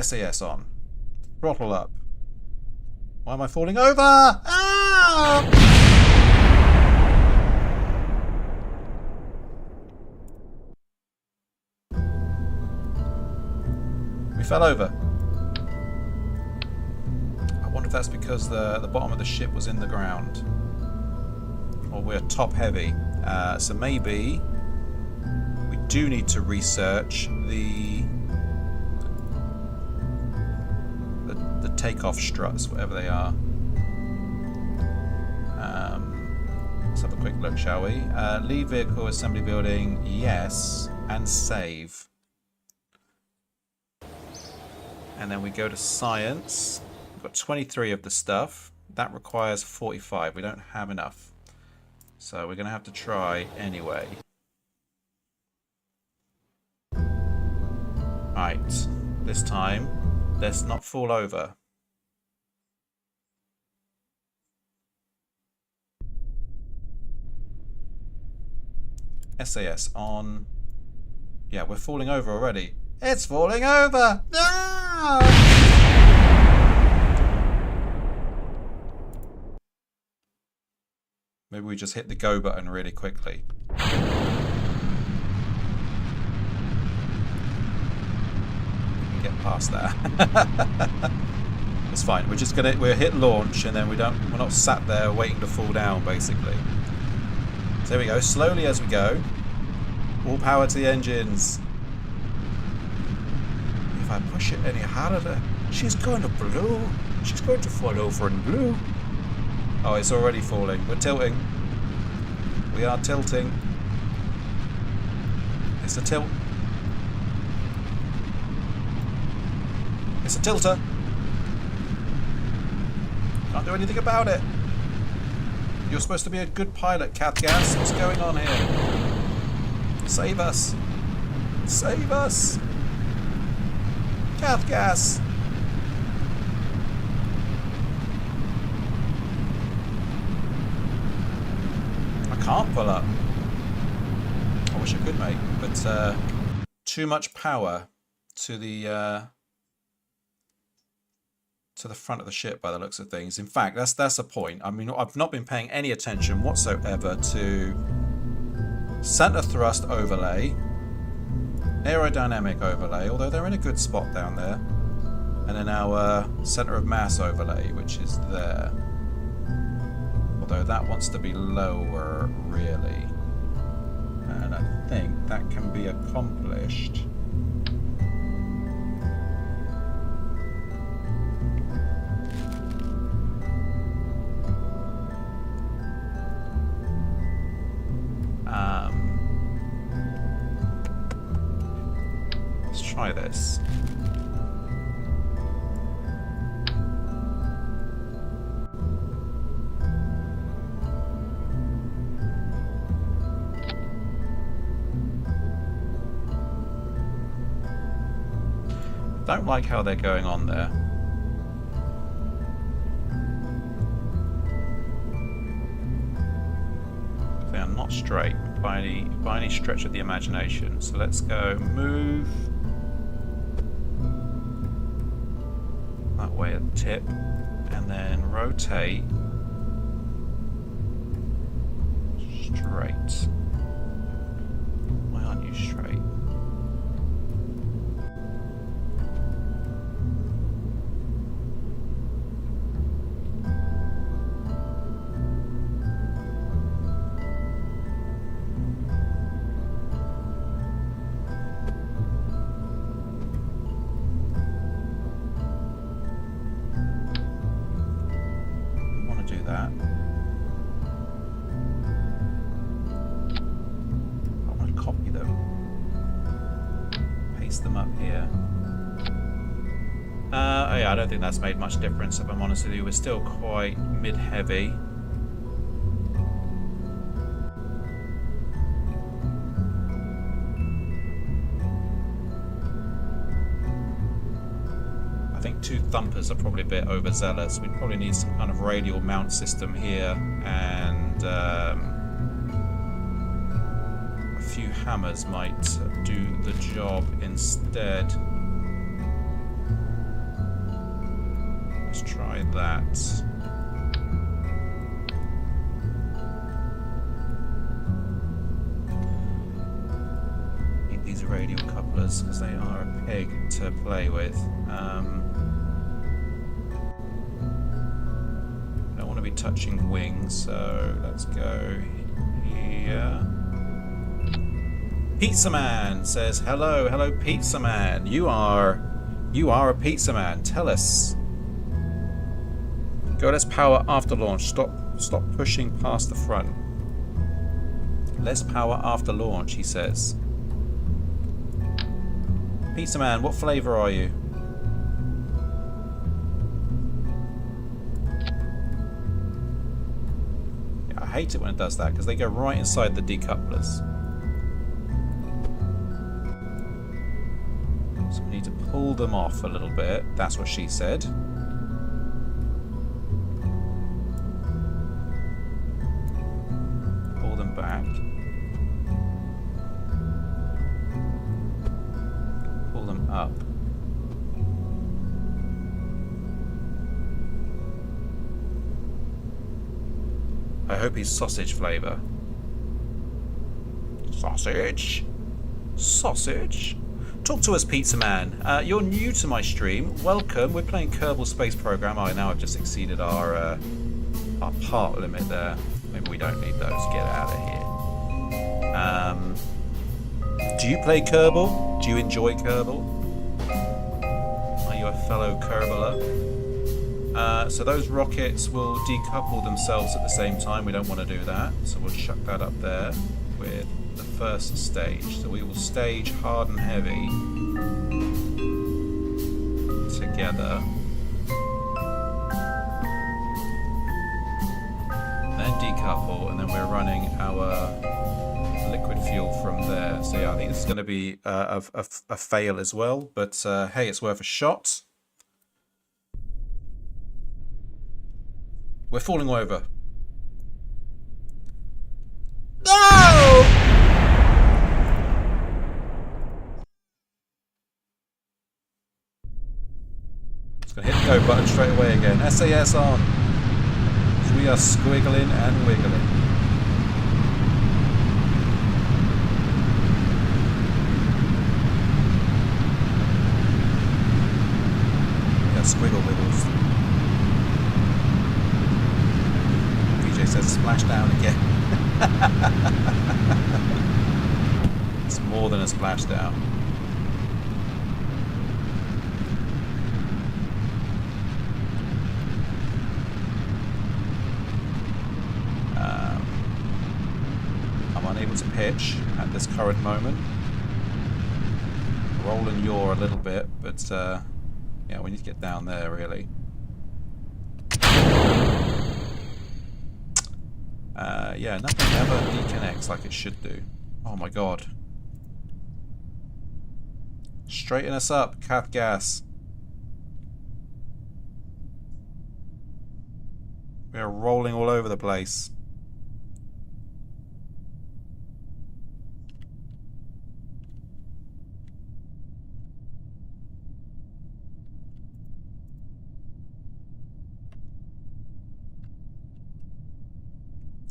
SAS on. Throttle up. Why am I falling over? Ah! We fell over. I wonder if that's because the bottom of the ship was in the ground. Or we're top heavy. So maybe we do need to research the takeoff struts, whatever they are. Let's have a quick look, shall we? Leave vehicle assembly building, yes, and save. And then we go to science. We've got 23 of the stuff. That requires 45. We don't have enough. So we're going to have to try anyway. Right. This time, let's not fall over. SAS on. Yeah, we're falling over already. It's falling over! No! Maybe we just hit the go button really quickly. Get past that. It's fine. We'll hit launch, and then we're not sat there waiting to fall down, basically. So there we go, slowly as we go. All power to the engines. If I push it any harder, she's going to blow. She's going to fall over and blow. Oh, it's already falling. We're tilting. We are tilting. It's a tilt. It's a tilter. Can't do anything about it. You're supposed to be a good pilot, Kath Gas. What's going on here? Save us. Save us. Kath Gas. I can't pull up. I wish I could, mate. But too much power to the front of the ship by the looks of things. In fact, that's a point. I mean, I've not been paying any attention whatsoever to center thrust overlay, aerodynamic overlay, although they're in a good spot down there, and then our center of mass overlay, which is there. Although that wants to be lower, really. And I think that can be accomplished. Let's try this. Don't like how they're going on there. They are not straight by any stretch of the imagination. So let's go move that way at the tip, and then rotate straight. Why aren't you straight? I don't think that's made much difference, if I'm honest with you. We're still quite mid-heavy. I think 2 thumpers are probably a bit overzealous. We probably need some kind of radial mount system here, and a few hammers might do the job instead. Let's try that. Need these radial couplers because they are a pig to play with. Don't want to be touching wings, so let's go here. Pizza Man says hello, hello Pizza Man. You are a pizza man. Tell us. Go less power after launch. Stop pushing past the front. Less power after launch, he says. Pizza Man, what flavour are you? Yeah, I hate it when it does that because they go right inside the decouplers. So we need to pull them off a little bit. That's what she said. Back. Pull them up. I hope he's sausage flavour. Sausage? Sausage? Talk to us, Pizza Man. You're new to my stream. Welcome. We're playing Kerbal Space Program. Oh, now I've just exceeded our part limit there. Maybe we don't need those. Get out of here. Do you play Kerbal? Do you enjoy Kerbal? Are you a fellow Kerbaler? So those rockets will decouple themselves at the same time. We don't want to do that. So we'll chuck that up there with the first stage. So we will stage hard and heavy together. Decouple, and then we're running our liquid fuel from there. So yeah, I think this is going to be a fail as well, but hey, it's worth a shot. We're falling over. No! It's going to hit the go button straight away again. SAS on. We are squiggling and wiggling. Yeah, squiggle wiggles. DJ says again. It's more than a splashdown. I'm unable to pitch at this current moment. Roll and yaw a little bit, but yeah, we need to get down there really. Yeah, nothing ever deconnects like it should do. Oh my god. Straighten us up, Cath Gas. We're rolling all over the place.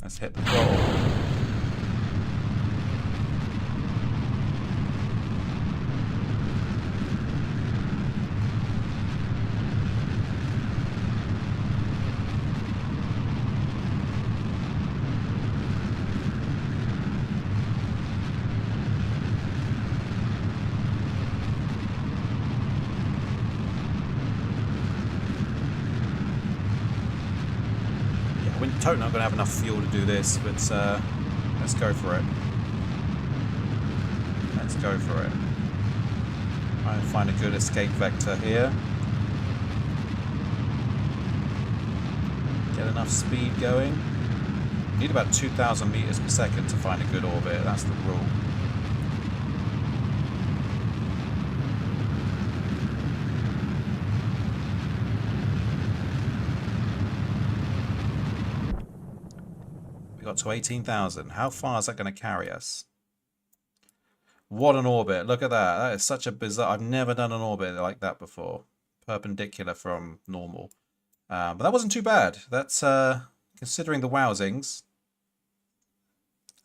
Let's hit the throttle. Totally not going to have enough fuel to do this, but let's go for it. Let's go for it. Try and find a good escape vector here. Get enough speed going. Need about 2,000 meters per second to find a good orbit. That's the rule. We got to 18,000. How far is that going to carry us? What an orbit. Look at that. That is such a bizarre... I've never done an orbit like that before. Perpendicular from normal. But that wasn't too bad. That's, considering the wowsings,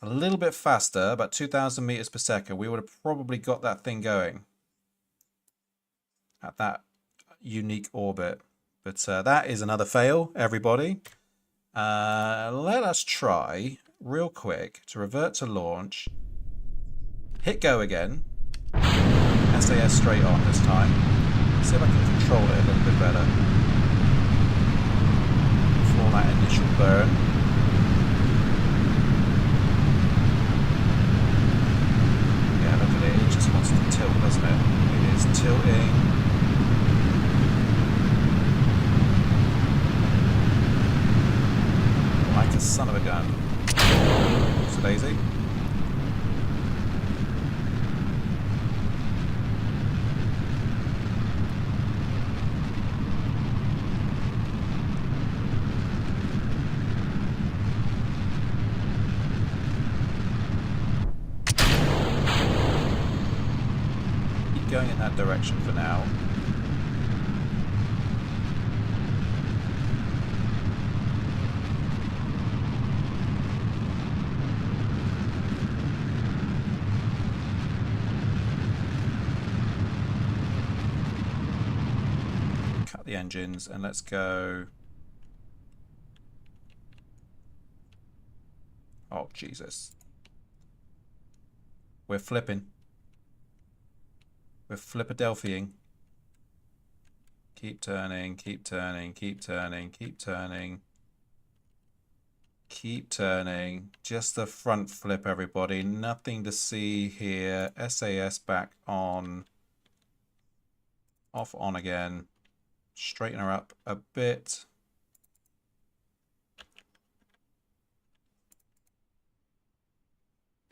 a little bit faster, about 2,000 meters per second. We would have probably got that thing going at that unique orbit. But that is another fail, everybody. Let us try real quick to revert to launch. Hit go again. SAS straight on this time. See if I can control it a little bit better. Before that initial burn. Yeah, look at it. It just wants to tilt, doesn't it? It is tilting. Like a son of a gun. So Daisy. Keep going in that direction for now. The engines and let's go. Oh Jesus, we're flipping. We're flippadelphiing. Keep turning, keep turning, keep turning, keep turning, keep turning. Just the front flip, everybody. Nothing to see here. SAS back on. Off on again. Straighten her up a bit.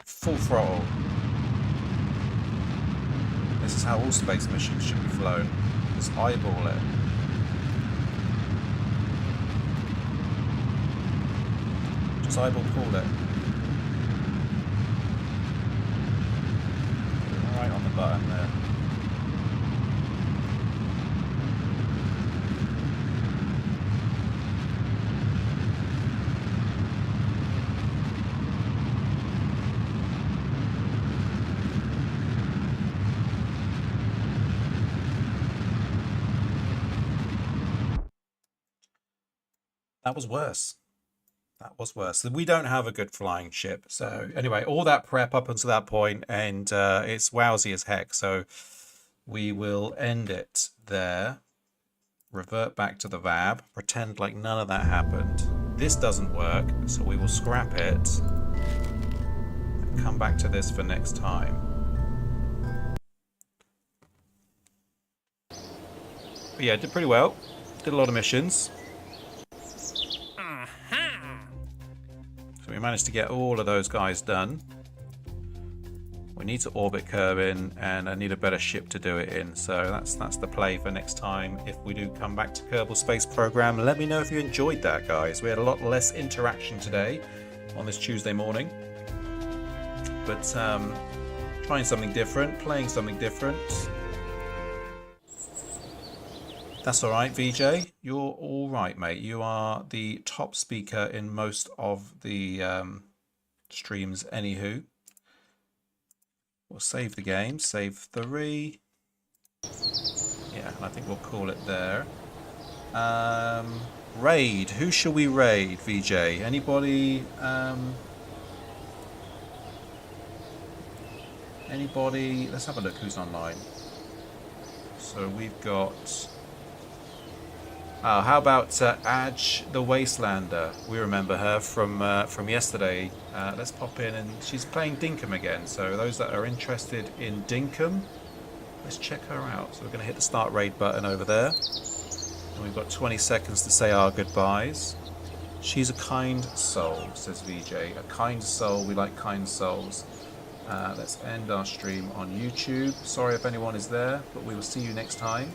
Full throttle. This is how all space missions should be flown. Just eyeball it. Just eyeball pull it. Put it right on the button there. That was worse. That was worse. We don't have a good flying ship. So anyway, all that prep up until that point, and it's wowsy as heck. So we will end it there. Revert back to the VAB. Pretend like none of that happened. This doesn't work, so we will scrap it. And come back to this for next time. But yeah, did pretty well. Did a lot of missions. So we managed to get all of those guys done. We need to orbit Kerbin, and I need a better ship to do it in. So that's the play for next time. If we do come back to Kerbal Space Program, let me know if you enjoyed that, guys. We had a lot less interaction today on this Tuesday morning. But trying something different, playing something different. That's all right, VJ. You're all right, mate. You are the top speaker in most of the streams, anywho. We'll save the game. Save 3. Yeah, I think we'll call it there. Raid. Who shall we raid, VJ? Anybody? Anybody? Let's have a look who's online. So we've got... how about Adge the Wastelander? We remember her from yesterday. Let's pop in, and she's playing Dinkum again. So those that are interested in Dinkum, let's check her out. So we're going to hit the start raid button over there. And we've got 20 seconds to say our goodbyes. She's a kind soul, says VJ. A kind soul. We like kind souls. Let's end our stream on YouTube. Sorry if anyone is there, but we will see you next time.